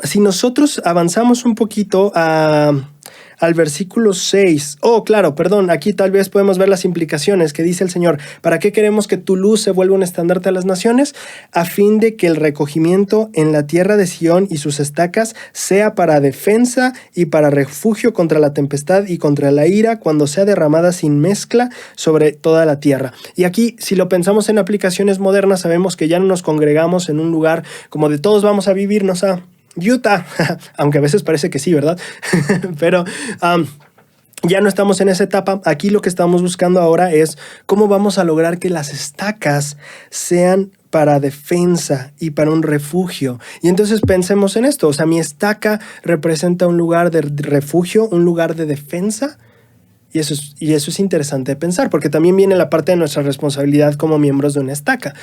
Si nosotros avanzamos un poquito al versículo 6. Claro, perdón, aquí tal vez podemos ver las implicaciones que dice el Señor. ¿Para qué queremos que tu luz se vuelva un estandarte a las naciones? A fin de que el recogimiento en la tierra de Sión y sus estacas sea para defensa y para refugio contra la tempestad y contra la ira cuando sea derramada sin mezcla sobre toda la tierra. Y aquí, si lo pensamos en aplicaciones modernas, sabemos que ya no nos congregamos en un lugar como de todos vamos a vivirnos a Utah, aunque a veces parece que sí, ¿verdad? Pero ya no estamos en esa etapa. Aquí lo que estamos buscando ahora es cómo vamos a lograr que las estacas sean para defensa y para un refugio. Y entonces pensemos en esto. O sea, mi estaca representa un lugar de refugio, un lugar de defensa. Y eso es interesante de pensar, porque también viene la parte de nuestra responsabilidad como miembros de una estaca.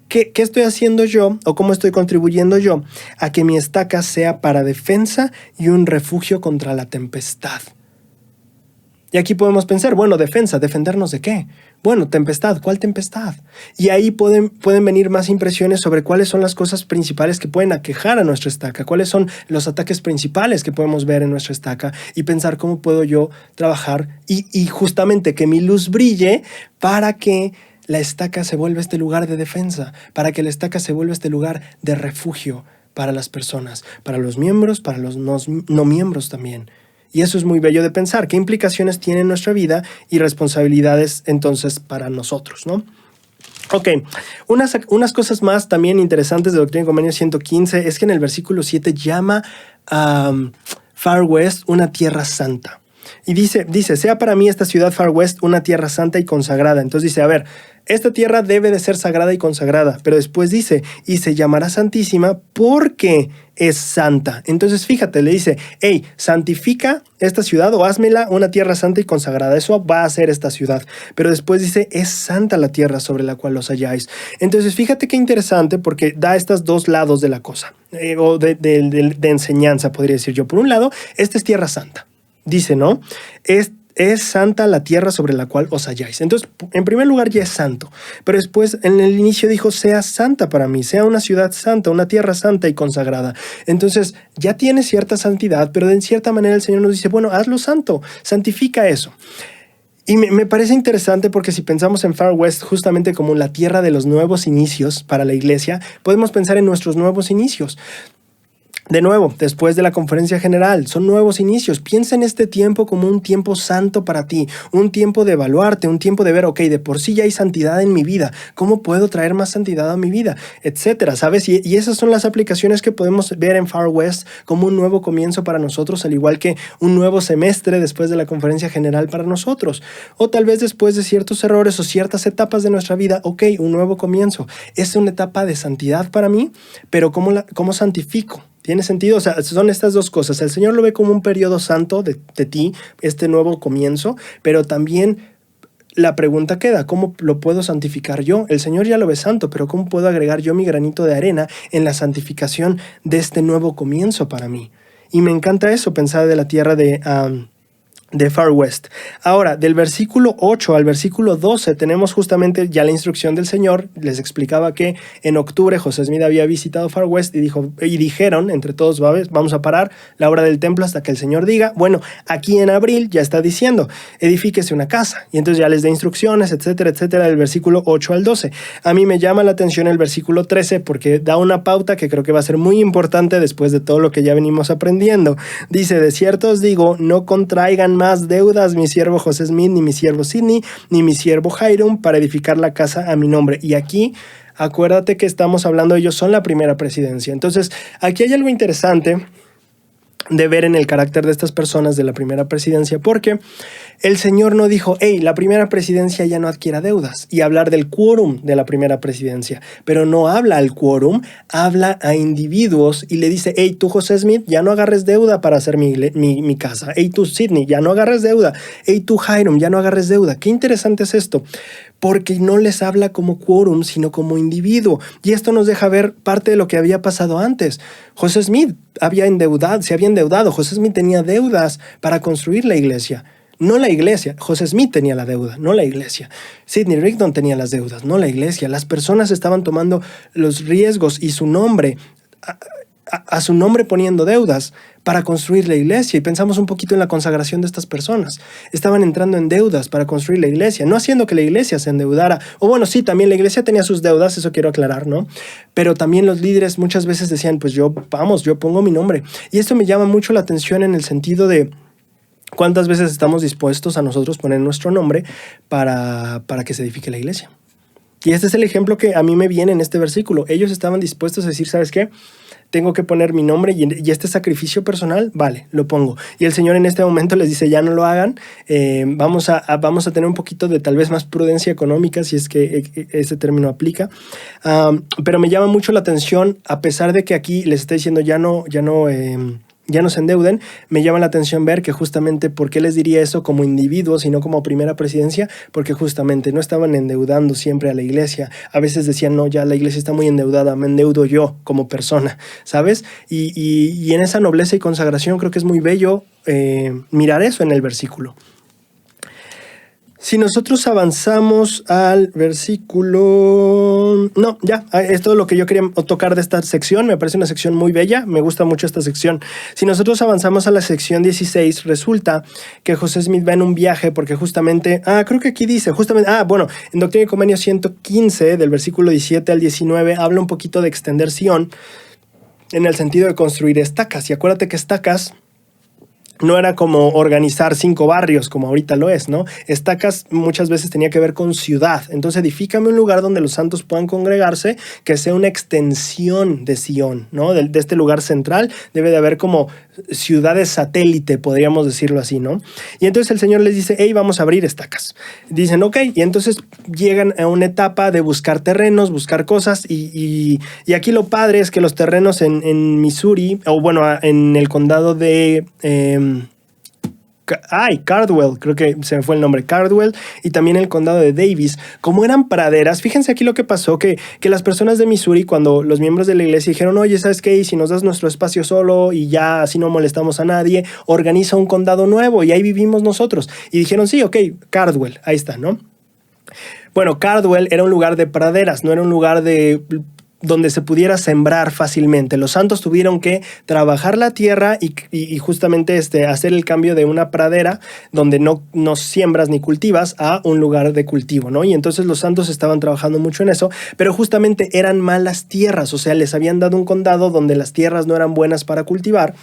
¿Qué estoy haciendo yo o cómo estoy contribuyendo yo a que mi estaca sea para defensa y un refugio contra la tempestad? Y aquí podemos pensar, bueno, defensa, ¿defendernos de qué? Bueno, tempestad, ¿cuál tempestad? Y ahí pueden venir más impresiones sobre cuáles son las cosas principales que pueden aquejar a nuestra estaca, cuáles son los ataques principales que podemos ver en nuestra estaca y pensar cómo puedo yo trabajar y justamente que mi luz brille para que la estaca se vuelva este lugar de defensa, para que la estaca se vuelva este lugar de refugio para las personas, para los miembros, para los no miembros también. Y eso es muy bello de pensar, qué implicaciones tiene en nuestra vida y responsabilidades entonces para nosotros, ¿no? Ok, unas cosas más también interesantes de Doctrina y Convenio 115 es que en el versículo 7 llama a Far West una tierra santa. Y dice, sea para mí esta ciudad Far West una tierra santa y consagrada. Entonces dice, a ver, esta tierra debe de ser sagrada y consagrada. Pero después dice, y se llamará santísima porque es santa. Entonces fíjate, le dice, hey, santifica esta ciudad o házmela una tierra santa y consagrada. Eso va a ser esta ciudad. Pero después dice, es santa la tierra sobre la cual os halláis. Entonces fíjate qué interesante porque da estos dos lados de la cosa. O de enseñanza, podría decir yo. Por un lado, esta es tierra santa. Dice, ¿no? Es santa la tierra sobre la cual os halláis. Entonces, en primer lugar ya es santo, pero después en el inicio dijo, sea santa para mí, sea una ciudad santa, una tierra santa y consagrada. Entonces, ya tiene cierta santidad, pero de cierta manera el Señor nos dice, bueno, hazlo santo, santifica eso. Y me parece interesante porque si pensamos en Far West justamente como la tierra de los nuevos inicios para la iglesia, podemos pensar en nuestros nuevos inicios. De nuevo, después de la conferencia general, son nuevos inicios. Piensa en este tiempo como un tiempo santo para ti, un tiempo de evaluarte, un tiempo de ver, ok, de por sí ya hay santidad en mi vida, ¿cómo puedo traer más santidad a mi vida? Etcétera, ¿sabes? Y esas son las aplicaciones que podemos ver en Far West como un nuevo comienzo para nosotros, al igual que un nuevo semestre después de la conferencia general para nosotros. O tal vez después de ciertos errores o ciertas etapas de nuestra vida, ok, un nuevo comienzo. Es una etapa de santidad para mí, pero ¿cómo santifico? ¿Tiene sentido? O sea, son estas dos cosas. El Señor lo ve como un periodo santo de ti, este nuevo comienzo, pero también la pregunta queda, ¿cómo lo puedo santificar yo? El Señor ya lo ve santo, pero ¿cómo puedo agregar yo mi granito de arena en la santificación de este nuevo comienzo para mí? Y me encanta eso, pensar de la tierra de Far West. Ahora, del versículo 8 al versículo 12 tenemos justamente ya la instrucción del Señor. Les explicaba que en octubre José Smith había visitado Far West y dijeron entre todos, vamos a parar la obra del templo hasta que el Señor diga. Bueno, aquí en abril ya está diciendo, edifíquese una casa. Y entonces ya les da instrucciones, etcétera, etcétera, del versículo 8 al 12. A mí me llama la atención el versículo 13 porque da una pauta que creo que va a ser muy importante después de todo lo que ya venimos aprendiendo. Dice, de cierto os digo, no contraigan más deudas mi siervo José Smith, ni mi siervo Sidney, ni mi siervo Hiram para edificar la casa a mi nombre. Y aquí, acuérdate que estamos hablando, ellos son la primera presidencia. Entonces, aquí hay algo interesante de ver en el carácter de estas personas de la primera presidencia, porque el Señor no dijo, hey, la primera presidencia ya no adquiera deudas, y hablar del quórum de la primera presidencia, pero no habla al quórum, habla a individuos y le dice, hey, tú José Smith, ya no agarres deuda para hacer mi casa, hey, tú Sidney, ya no agarres deuda, hey, tú Hiram, ya no agarres deuda. Qué interesante es esto, porque no les habla como quórum, sino como individuo, y esto nos deja ver parte de lo que había pasado antes. José Smith se había endeudado, José Smith tenía deudas para construir la iglesia. No la iglesia, José Smith tenía la deuda, no la iglesia. Sidney Rigdon tenía las deudas, no la iglesia. Las personas estaban tomando los riesgos y su nombre, a su nombre poniendo deudas para construir la iglesia. Y pensamos un poquito en la consagración de estas personas. Estaban entrando en deudas para construir la iglesia, no haciendo que la iglesia se endeudara. O bueno, sí, también la iglesia tenía sus deudas, eso quiero aclarar, ¿no? Pero también los líderes muchas veces decían, pues yo pongo mi nombre. Y esto me llama mucho la atención en el sentido de ¿cuántas veces estamos dispuestos a nosotros poner nuestro nombre para que se edifique la iglesia? Y este es el ejemplo que a mí me viene en este versículo. Ellos estaban dispuestos a decir, ¿sabes qué? Tengo que poner mi nombre y este sacrificio personal, vale, lo pongo. Y el Señor en este momento les dice, ya no lo hagan, vamos a tener un poquito de tal vez más prudencia económica, si es que ese término aplica. Pero me llama mucho la atención, a pesar de que aquí les está diciendo ya no se endeuden, me llama la atención ver que justamente, ¿por qué les diría eso como individuos y no como primera presidencia? Porque justamente no estaban endeudando siempre a la iglesia. A veces decían, no, ya la iglesia está muy endeudada, me endeudo yo como persona, ¿sabes? Y en esa nobleza y consagración creo que es muy bello mirar eso en el versículo. Si nosotros avanzamos al versículo... No, ya, es todo lo que yo quería tocar de esta sección. Me parece una sección muy bella, me gusta mucho esta sección. Si nosotros avanzamos a la sección 16, resulta que José Smith va en un viaje porque justamente... creo que aquí dice, justamente... bueno, en Doctrina y Convenios 115, del versículo 17 al 19, habla un poquito de extender Sion en el sentido de construir estacas. Y acuérdate que estacas no era como organizar 5 barrios como ahorita lo es, ¿no? Estacas muchas veces tenía que ver con ciudad. Entonces edifícame un lugar donde los santos puedan congregarse, que sea una extensión de Sion, ¿no? De este lugar central debe de haber como ciudades satélite, podríamos decirlo así, ¿no? Y entonces el Señor les dice, hey, vamos a abrir estacas. Dicen, ok, y entonces llegan a una etapa de buscar terrenos, buscar cosas, y aquí lo padre es que los terrenos en Missouri, o bueno, en el condado de... Cardwell, creo que se me fue el nombre, Cardwell, y también el condado de Davis, como eran praderas. Fíjense aquí lo que pasó, que las personas de Missouri, cuando los miembros de la iglesia dijeron, oye, ¿sabes qué? Si nos das nuestro espacio solo y ya así no molestamos a nadie, organiza un condado nuevo y ahí vivimos nosotros. Y dijeron, sí, ok, Cardwell, ahí está, ¿no? Bueno, Cardwell era un lugar de praderas, no era un lugar donde se pudiera sembrar fácilmente. Los santos tuvieron que trabajar la tierra y justamente hacer el cambio de una pradera donde no siembras ni cultivas a un lugar de cultivo, ¿no? Y entonces los santos estaban trabajando mucho en eso, pero justamente eran malas tierras, o sea, les habían dado un condado donde las tierras no eran buenas para cultivar.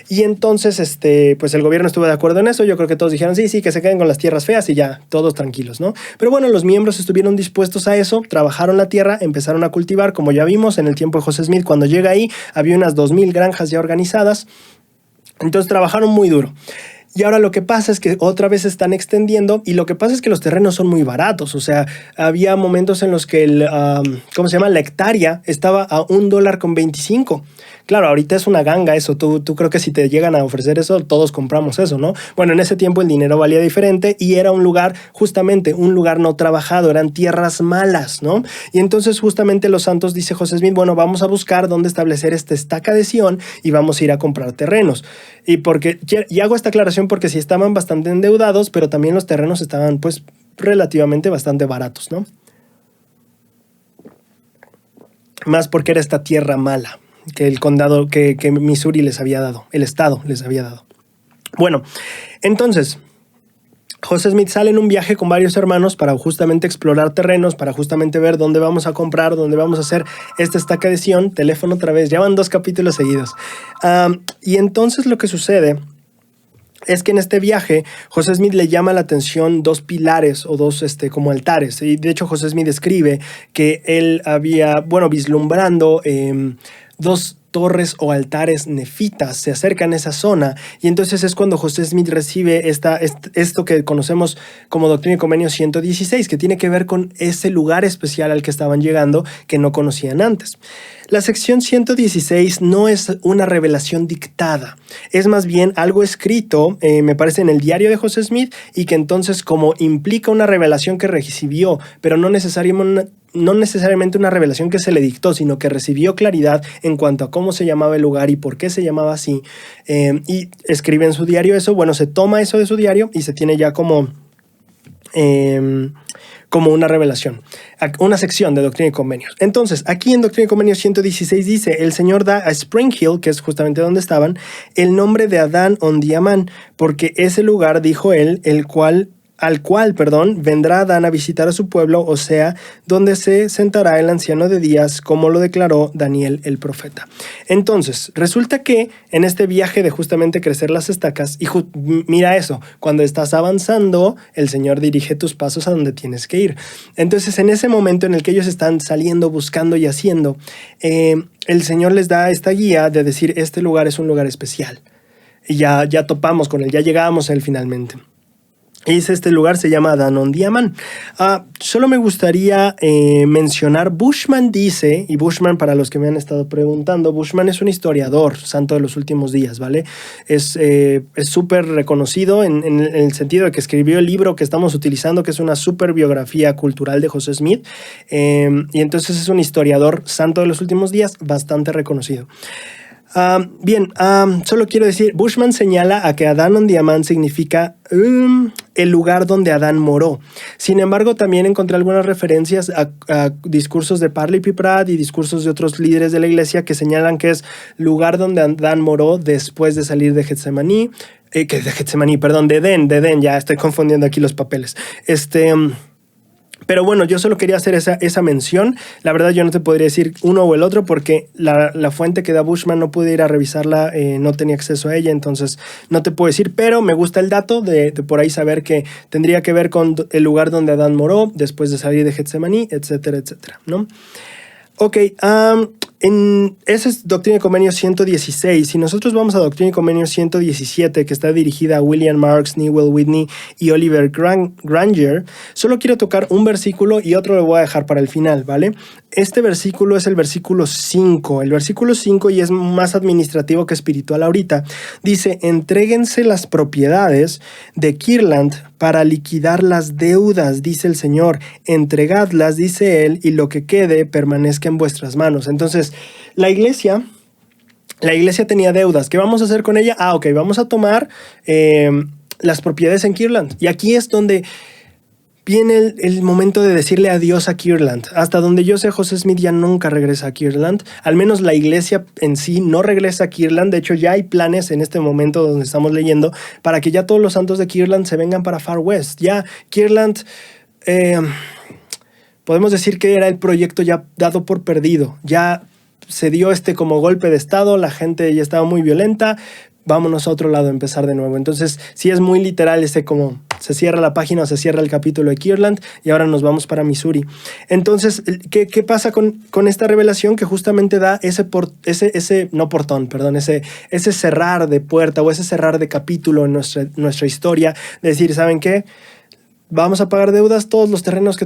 Y entonces, pues el gobierno estuvo de acuerdo en eso. Yo creo que todos dijeron, sí, que se queden con las tierras feas y ya, todos tranquilos, ¿no? Pero bueno, los miembros estuvieron dispuestos a eso, trabajaron la tierra, empezaron a cultivar, como ya vimos en el tiempo de José Smith, cuando llega ahí, había unas 2,000 granjas ya organizadas. Entonces trabajaron muy duro. Y ahora lo que pasa es que otra vez se están extendiendo y lo que pasa es que los terrenos son muy baratos. O sea, había momentos en los que la hectárea estaba a $1.25. Claro, ahorita es una ganga eso. Tú creo que si te llegan a ofrecer eso, todos compramos eso, ¿no? Bueno, en ese tiempo el dinero valía diferente y era un lugar, justamente, un lugar no trabajado. Eran tierras malas, ¿no? Y entonces justamente los santos, dice José Smith, bueno, vamos a buscar dónde establecer esta estaca de Sion y vamos a ir a comprar terrenos. Y hago esta aclaración porque sí estaban bastante endeudados, pero también los terrenos estaban pues relativamente bastante baratos, ¿no? Más porque era esta tierra mala que el condado, que Missouri les había dado, el estado les había dado. Bueno, entonces José Smith sale en un viaje con varios hermanos para justamente explorar terrenos, para justamente ver dónde vamos a comprar, dónde vamos a hacer esta estaca de Sion. Teléfono otra vez, ya van 2 capítulos seguidos. Y entonces lo que sucede es que en este viaje José Smith le llama la atención 2 pilares o 2 como altares. Y de hecho José Smith escribe que él había, vislumbrando 2 torres o altares nefitas se acercan a esa zona, y entonces es cuando José Smith recibe esto que conocemos como Doctrina y Convenios 116, que tiene que ver con ese lugar especial al que estaban llegando que no conocían antes. La sección 116 no es una revelación dictada, es más bien algo escrito, me parece, en el diario de José Smith, y que entonces como implica una revelación que recibió, pero no necesariamente una revelación que se le dictó, sino que recibió claridad en cuanto a cómo se llamaba el lugar y por qué se llamaba así, y escribe en su diario eso. Bueno, se toma eso de su diario y se tiene ya como una revelación, una sección de Doctrina y Convenios. Entonces, aquí en Doctrina y Convenios 116 dice, el Señor da a Spring Hill, que es justamente donde estaban, el nombre de Adán Ondiamán, porque ese lugar, dijo él, al cual vendrá Adán a visitar a su pueblo, o sea, donde se sentará el anciano de días, como lo declaró Daniel el profeta. Entonces, resulta que en este viaje de justamente crecer las estacas, y mira eso, cuando estás avanzando, el Señor dirige tus pasos a donde tienes que ir. Entonces, en ese momento en el que ellos están saliendo, buscando y haciendo, el Señor les da esta guía de decir, este lugar es un lugar especial. Y ya topamos con él, ya llegamos a él finalmente. Y este lugar se llama Adán Ondiamán. Solo me gustaría mencionar, Bushman dice, y Bushman, para los que me han estado preguntando, Bushman es un historiador santo de los últimos días, ¿vale? Es súper reconocido en el sentido de que escribió el libro que estamos utilizando, que es una súper biografía cultural de José Smith, y entonces es un historiador santo de los últimos días bastante reconocido. Solo quiero decir, Bushman señala a que Adán on Diamant significa el lugar donde Adán moró. Sin embargo, también encontré algunas referencias a discursos de Parley P. Pratt y discursos de otros líderes de la iglesia que señalan que es lugar donde Adán moró después de salir de Getsemaní, de Edén, ya estoy confundiendo aquí los papeles. Pero bueno, yo solo quería hacer esa mención. La verdad yo no te podría decir uno o el otro porque la fuente que da Bushman no pude ir a revisarla, no tenía acceso a ella, entonces no te puedo decir, pero me gusta el dato de por ahí saber que tendría que ver con el lugar donde Adán moró después de salir de Getsemaní, etcétera, etcétera, ¿no? Ok, ese es Doctrina y Convenios 116. Y nosotros vamos a Doctrina y Convenios 117, que está dirigida a William Marks, Newell Whitney y Oliver Granger. Solo quiero tocar un versículo y otro lo voy a dejar para el final, ¿vale? Este versículo es el versículo 5. El versículo 5, y es más administrativo que espiritual ahorita, dice: entréguense las propiedades de Kirtland para liquidar las deudas, dice el Señor. Entregadlas, dice Él, y lo que quede permanezca en vuestras manos. Entonces, la iglesia tenía deudas. ¿Qué vamos a hacer con ella? Ok, vamos a tomar las propiedades en Kirtland. Y aquí es donde viene el momento de decirle adiós a Kirtland. Hasta donde yo sé, José Smith ya nunca regresa a Kirtland. Al menos la iglesia en sí no regresa a Kirtland. De hecho, ya hay planes en este momento donde estamos leyendo para que ya todos los santos de Kirtland se vengan para Far West. Ya Kirtland, podemos decir que era el proyecto ya dado por perdido. Ya se dio como golpe de estado, la gente ya estaba muy violenta, vámonos a otro lado a empezar de nuevo. Entonces, sí es muy literal como se cierra la página o se cierra el capítulo de Kirtland y ahora nos vamos para Missouri. Entonces, ¿qué pasa con esta revelación? Que justamente da ese cerrar de puerta o ese cerrar de capítulo en nuestra historia, de decir, ¿saben qué? Vamos a pagar deudas, todos los terrenos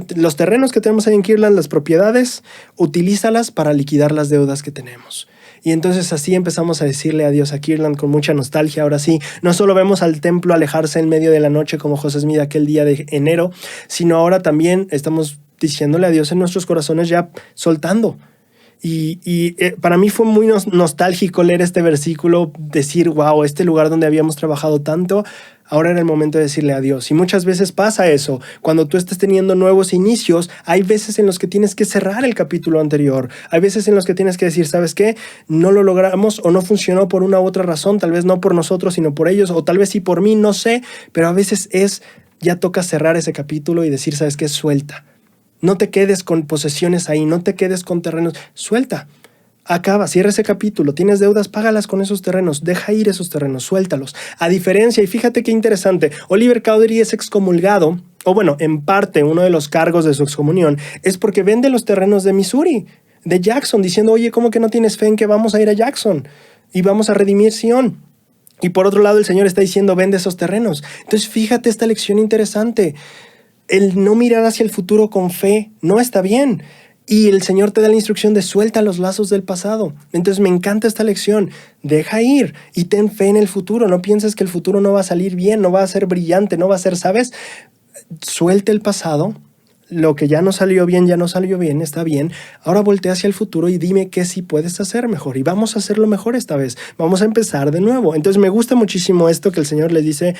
que tenemos ahí en Kirtland, las propiedades, utilízalas para liquidar las deudas que tenemos. Y entonces así empezamos a decirle adiós a Kirtland con mucha nostalgia. Ahora sí, no solo vemos al templo alejarse en medio de la noche como José Smith aquel día de enero, sino ahora también estamos diciéndole adiós en nuestros corazones, ya soltando. Y para mí fue muy nostálgico leer este versículo, decir, wow, este lugar donde habíamos trabajado tanto, ahora era el momento de decirle adiós. Y muchas veces pasa eso. Cuando tú estés teniendo nuevos inicios, hay veces en los que tienes que cerrar el capítulo anterior. Hay veces en los que tienes que decir, ¿sabes qué? No lo logramos o no funcionó por una u otra razón. Tal vez no por nosotros, sino por ellos. O tal vez sí por mí, no sé. Pero a veces ya toca cerrar ese capítulo y decir, ¿sabes qué? Suelta. No te quedes con posesiones ahí, no te quedes con terrenos. Suelta. Acaba, cierra ese capítulo. Tienes deudas, págalas con esos terrenos. Deja ir esos terrenos, suéltalos. A diferencia, y fíjate qué interesante, Oliver Cowdery es excomulgado, o bueno, en parte uno de los cargos de su excomunión es porque vende los terrenos de Missouri, de Jackson, diciendo, oye, ¿cómo que no tienes fe en que vamos a ir a Jackson y vamos a redimir Sion? Y por otro lado, el Señor está diciendo, vende esos terrenos. Entonces, fíjate esta lección interesante. El no mirar hacia el futuro con fe no está bien. Y el Señor te da la instrucción de suelta los lazos del pasado. Entonces me encanta esta lección. Deja ir y ten fe en el futuro. No pienses que el futuro no va a salir bien, no va a ser brillante, no va a ser, ¿sabes? Suelta el pasado. Lo que ya no salió bien, está bien. Ahora voltea hacia el futuro y dime qué sí puedes hacer mejor. Y vamos a hacerlo mejor esta vez. Vamos a empezar de nuevo. Entonces me gusta muchísimo esto que el Señor les dice,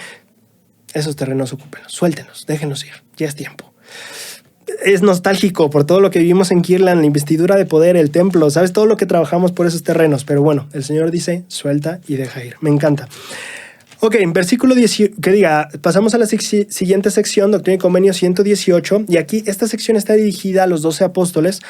esos terrenos ocúpenlos, suéltenlos, déjenlos ir, ya es tiempo. Es nostálgico por todo lo que vivimos en Kirtland, la investidura de poder, el templo, ¿sabes? Todo lo que trabajamos por esos terrenos. Pero bueno, el Señor dice, suelta y deja ir. Me encanta. Ok, en versículo 10, pasamos a la siguiente sección, Doctrina y Convenios 118. Y aquí esta sección está dirigida a los 12 apóstoles.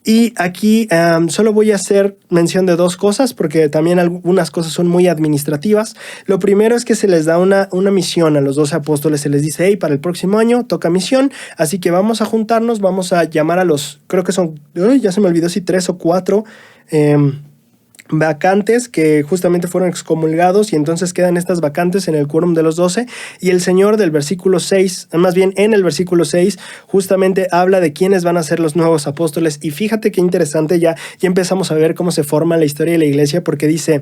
Y aquí solo voy a hacer mención de dos cosas, porque también algunas cosas son muy administrativas. Lo primero es que se les da una misión a los 12 apóstoles. Se les dice, hey, para el próximo año toca misión, así que vamos a juntarnos, vamos a llamar a los, creo que son, ya se me olvidó si 3 o 4 vacantes que justamente fueron excomulgados, y entonces quedan estas vacantes en el quórum de los 12, y el Señor del versículo 6, más bien en el versículo 6, justamente habla de quiénes van a ser los nuevos apóstoles. Y fíjate qué interesante, ya empezamos a ver cómo se forma la historia de la iglesia, porque dice,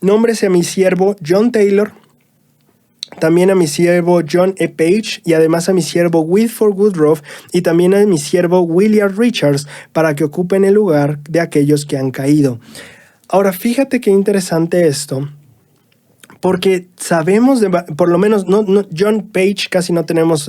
nómbrese a mi siervo John Taylor, también a mi siervo John E. Page, y además a mi siervo Whitford Woodruff, y también a mi siervo William Richards, para que ocupen el lugar de aquellos que han caído. Ahora, fíjate qué interesante esto, porque sabemos, por lo menos, John Page casi no tenemos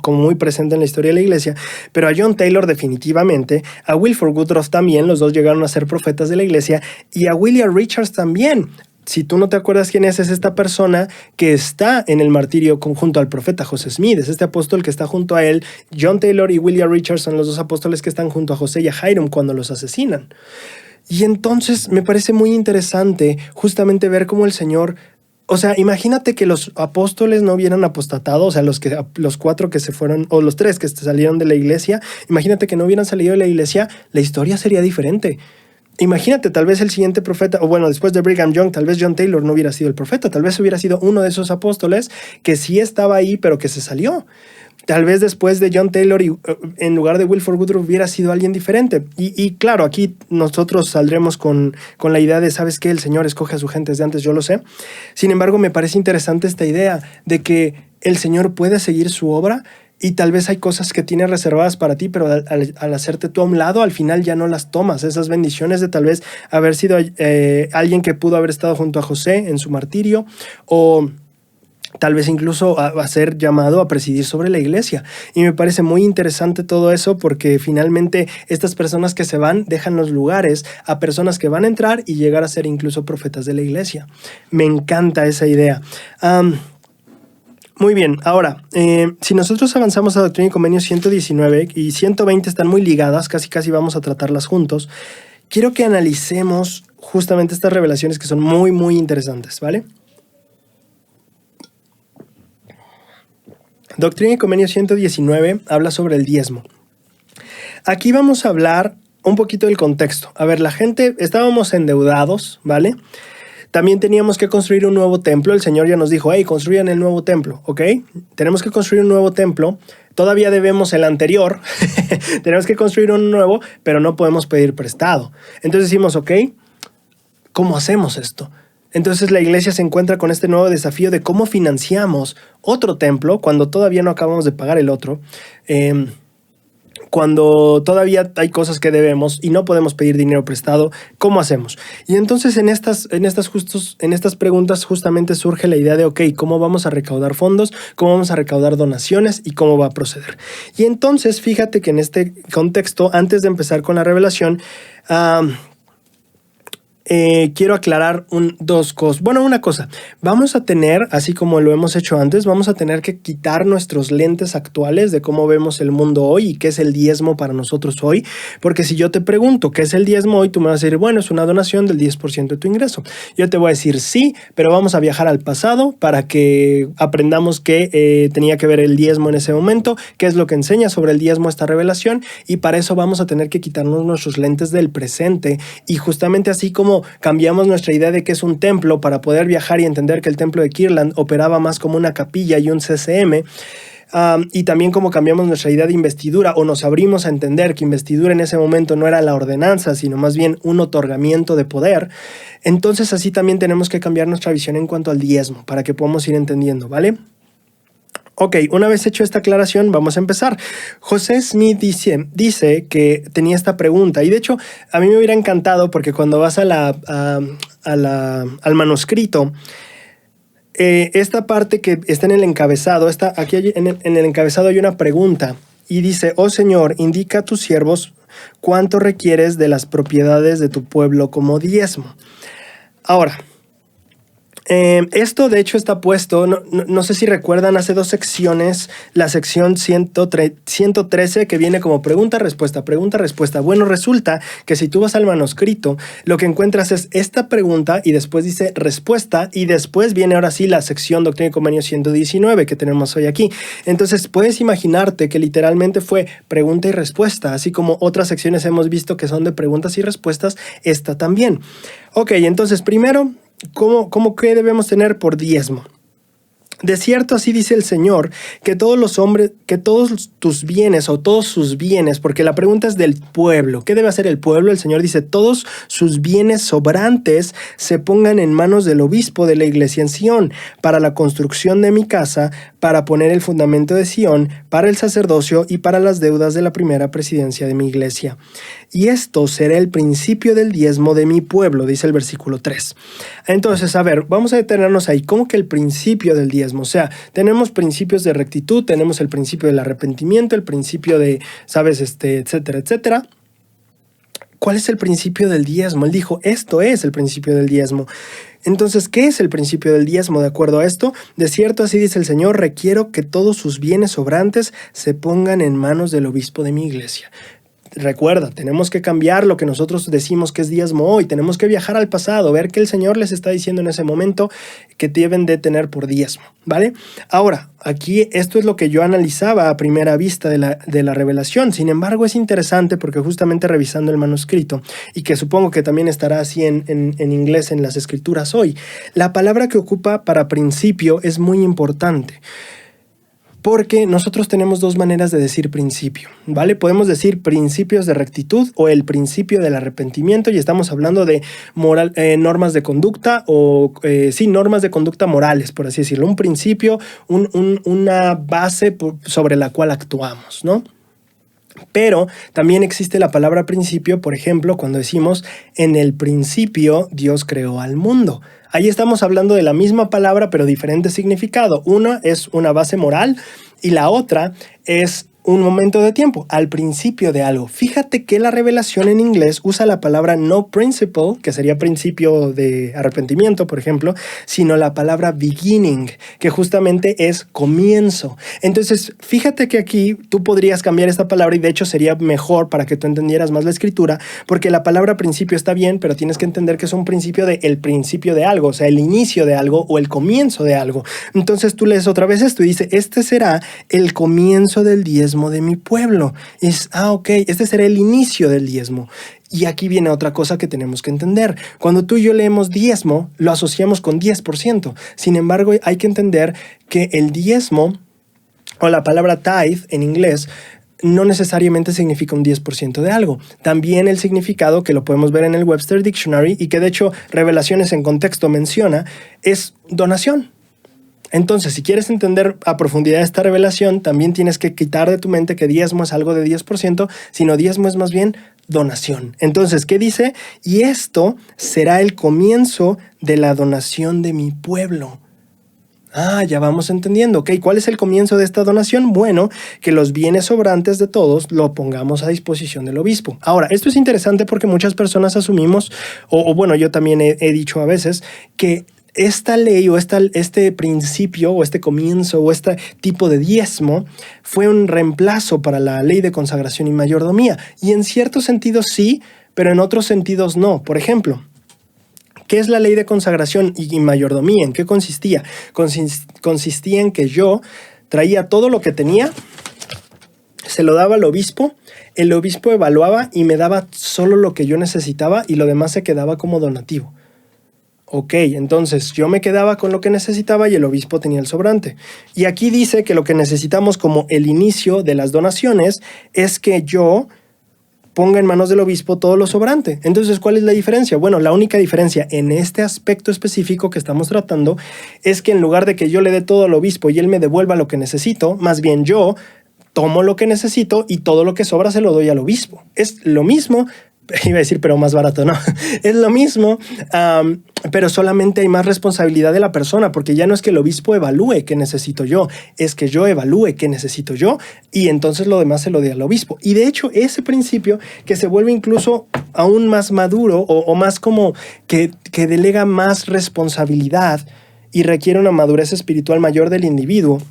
como muy presente en la historia de la iglesia, pero a John Taylor definitivamente, a Wilford Woodruff también, los dos llegaron a ser profetas de la iglesia, y a William Richards también. Si tú no te acuerdas quién es esta persona que está en el martirio junto al profeta José Smith, es este apóstol que está junto a él. John Taylor y William Richards son los dos apóstoles que están junto a José y a Hiram cuando los asesinan. Y entonces me parece muy interesante justamente ver cómo el Señor, o sea, imagínate que los apóstoles no hubieran apostatado, o sea, los 4 que se fueron, o los 3 que salieron de la iglesia, imagínate que no hubieran salido de la iglesia, la historia sería diferente. Imagínate, tal vez el siguiente profeta, o bueno, después de Brigham Young, tal vez John Taylor no hubiera sido el profeta, tal vez hubiera sido uno de esos apóstoles que sí estaba ahí, pero que se salió. Tal vez después de John Taylor, en lugar de Wilford Woodruff, hubiera sido alguien diferente. Y claro, aquí nosotros saldremos con la idea de, ¿sabes qué? El Señor escoge a su gente desde antes, yo lo sé. Sin embargo, me parece interesante esta idea de que el Señor puede seguir su obra y tal vez hay cosas que tiene reservadas para ti, pero al hacerte tú a un lado, al final ya no las tomas. Esas bendiciones de tal vez haber sido alguien que pudo haber estado junto a José en su martirio, o tal vez incluso a ser llamado a presidir sobre la iglesia. Y me parece muy interesante todo eso, porque finalmente estas personas que se van dejan los lugares a personas que van a entrar y llegar a ser incluso profetas de la iglesia. Me encanta esa idea. Muy bien, ahora, si nosotros avanzamos a Doctrina y Convenios 119 y 120 están muy ligadas, casi vamos a tratarlas juntos, quiero que analicemos justamente estas revelaciones que son muy, muy interesantes, ¿vale? Doctrina y Convenios 119 habla sobre el diezmo. Aquí vamos a hablar un poquito del contexto. A ver, la gente, estábamos endeudados, ¿vale? También teníamos que construir un nuevo templo. El Señor ya nos dijo, hey, construyan el nuevo templo, ¿ok? Tenemos que construir un nuevo templo. Todavía debemos el anterior. Tenemos que construir uno nuevo, pero no podemos pedir prestado. Entonces decimos, ok, ¿cómo hacemos esto? Entonces la iglesia se encuentra con este nuevo desafío de cómo financiamos otro templo cuando todavía no acabamos de pagar el otro. Cuando todavía hay cosas que debemos y no podemos pedir dinero prestado, ¿cómo hacemos? Y entonces en estas preguntas justamente surge la idea de, ok, ¿cómo vamos a recaudar fondos? ¿Cómo vamos a recaudar donaciones? ¿Y cómo va a proceder? Y entonces fíjate que en este contexto, antes de empezar con la revelación, quiero aclarar dos cosas. Bueno, una cosa, vamos a tener, así como lo hemos hecho antes, vamos a tener que quitar nuestros lentes actuales de cómo vemos el mundo hoy y qué es el diezmo para nosotros hoy, porque si yo te pregunto qué es el diezmo hoy, tú me vas a decir, bueno, es una donación del 10% de tu ingreso. Yo te voy a decir sí, pero vamos a viajar al pasado para que aprendamos qué tenía que ver el diezmo en ese momento, qué es lo que enseña sobre el diezmo esta revelación, y para eso vamos a tener que quitarnos nuestros lentes del presente, y justamente así como cambiamos nuestra idea de que es un templo para poder viajar y entender que el templo de Kirtland operaba más como una capilla y un CCM, y también como cambiamos nuestra idea de investidura, o nos abrimos a entender que investidura en ese momento no era la ordenanza, sino más bien un otorgamiento de poder. Entonces así también tenemos que cambiar nuestra visión en cuanto al diezmo para que podamos ir entendiendo, ¿vale? Ok, una vez hecho esta aclaración, vamos a empezar. José Smith dice que tenía esta pregunta, y de hecho a mí me hubiera encantado, porque cuando vas al manuscrito, esta parte que está en el encabezado, aquí en el encabezado hay una pregunta, y dice, oh Señor, indica a tus siervos cuánto requieres de las propiedades de tu pueblo como diezmo. Ahora, esto de hecho está puesto, no sé si recuerdan, hace 2 secciones, la sección 113 que viene como pregunta-respuesta. Bueno, resulta que si tú vas al manuscrito, lo que encuentras es esta pregunta y después dice respuesta, y después viene ahora sí la sección Doctrina y Convenios 119 que tenemos hoy aquí. Entonces puedes imaginarte que literalmente fue pregunta y respuesta, así como otras secciones hemos visto que son de preguntas y respuestas, esta también. Ok, entonces primero, ¿qué debemos tener por diezmo? De cierto, así dice el Señor, que todos tus bienes o todos sus bienes, porque la pregunta es del pueblo. ¿Qué debe hacer el pueblo? El Señor dice, todos sus bienes sobrantes se pongan en manos del obispo de la iglesia en Sión, para la construcción de mi casa, para poner el fundamento de Sión, para el sacerdocio y para las deudas de la primera presidencia de mi iglesia. Y esto será el principio del diezmo de mi pueblo, dice el versículo 3. Entonces, a ver, vamos a detenernos ahí. ¿Cómo que el principio del diezmo? O sea, tenemos principios de rectitud, tenemos el principio del arrepentimiento, el principio de, ¿sabes? Etcétera, etcétera. ¿Cuál es el principio del diezmo? Él dijo, esto es el principio del diezmo. Entonces, ¿qué es el principio del diezmo? De acuerdo a esto, de cierto, así dice el Señor, requiero que todos sus bienes sobrantes se pongan en manos del obispo de mi iglesia. Recuerda, tenemos que cambiar lo que nosotros decimos que es diezmo hoy, tenemos que viajar al pasado, ver qué el Señor les está diciendo en ese momento que deben de tener por diezmo, ¿vale? Ahora, aquí esto es lo que yo analizaba a primera vista de la revelación. Sin embargo, es interesante porque justamente revisando el manuscrito, y que supongo que también estará así en inglés en las escrituras hoy, la palabra que ocupa para principio es muy importante. Porque nosotros tenemos dos maneras de decir principio, ¿vale? Podemos decir principios de rectitud o el principio del arrepentimiento y estamos hablando de normas de conducta o, normas de conducta morales, por así decirlo. Un principio, una base sobre la cual actuamos, ¿no? Pero también existe la palabra principio, por ejemplo, cuando decimos en el principio Dios creó al mundo. Ahí estamos hablando de la misma palabra, pero diferente significado. Una es una base moral y la otra es un momento de tiempo, al principio de algo. Fíjate que la revelación en inglés usa la palabra no principle, que sería principio de arrepentimiento, por ejemplo, sino la palabra beginning, que justamente es comienzo. Entonces, fíjate que aquí tú podrías cambiar esta palabra y de hecho sería mejor para que tú entendieras más la escritura, porque la palabra principio está bien, pero tienes que entender que es un principio de el principio de algo, o sea, el inicio de algo o el comienzo de algo. Entonces tú lees otra vez esto y dice, este será el comienzo del diezmo de mi pueblo. Ok, este será el inicio del diezmo. Y aquí viene otra cosa que tenemos que entender. Cuando tú y yo leemos diezmo, lo asociamos con 10%. Sin embargo, hay que entender que el diezmo, o la palabra tithe en inglés, no necesariamente significa un 10% de algo. También el significado, que lo podemos ver en el Webster Dictionary, y que de hecho Revelaciones en Contexto menciona, es donación. Entonces, si quieres entender a profundidad esta revelación, también tienes que quitar de tu mente que diezmo es algo de 10%, sino diezmo es más bien donación. Entonces, ¿qué dice? Y esto será el comienzo de la donación de mi pueblo. Ya vamos entendiendo. Ok, ¿cuál es el comienzo de esta donación? Bueno, que los bienes sobrantes de todos lo pongamos a disposición del obispo. Ahora, esto es interesante porque muchas personas asumimos, bueno, yo también he dicho a veces, que esta ley o este principio o este comienzo o este tipo de diezmo fue un reemplazo para la ley de consagración y mayordomía. Y en ciertos sentidos sí, pero en otros sentidos no. Por ejemplo, ¿qué es la ley de consagración y mayordomía? ¿En qué consistía? Consistía en que yo traía todo lo que tenía, se lo daba al obispo, el obispo evaluaba y me daba solo lo que yo necesitaba y lo demás se quedaba como donativo. Ok, entonces yo me quedaba con lo que necesitaba y el obispo tenía el sobrante. Y aquí dice que lo que necesitamos como el inicio de las donaciones es que yo ponga en manos del obispo todo lo sobrante. Entonces, ¿cuál es la diferencia? Bueno, la única diferencia en este aspecto específico que estamos tratando es que en lugar de que yo le dé todo al obispo y él me devuelva lo que necesito, más bien yo tomo lo que necesito y todo lo que sobra se lo doy al obispo. Es lo mismo. Iba a decir, pero más barato, ¿no? Es lo mismo, pero solamente hay más responsabilidad de la persona, porque ya no es que el obispo evalúe qué necesito yo, es que yo evalúe qué necesito yo y entonces lo demás se lo dé al obispo. Y de hecho, ese principio que se vuelve incluso aún más maduro o más como que delega más responsabilidad y requiere una madurez espiritual mayor del individuo,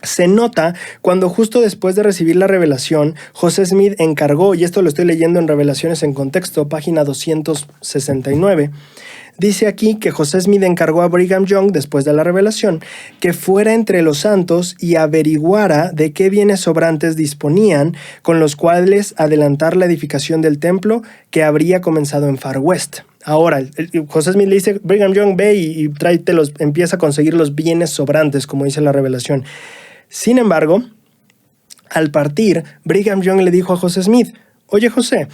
se nota cuando justo después de recibir la revelación, José Smith encargó, y esto lo estoy leyendo en Revelaciones en Contexto, página 269, dice aquí que José Smith encargó a Brigham Young, después de la revelación, que fuera entre los santos y averiguara de qué bienes sobrantes disponían, con los cuales adelantar la edificación del templo que habría comenzado en Far West. Ahora, José Smith le dice, Brigham Young, ve y empieza a conseguir los bienes sobrantes, como dice la revelación. Sin embargo, al partir, Brigham Young le dijo a José Smith, oye José,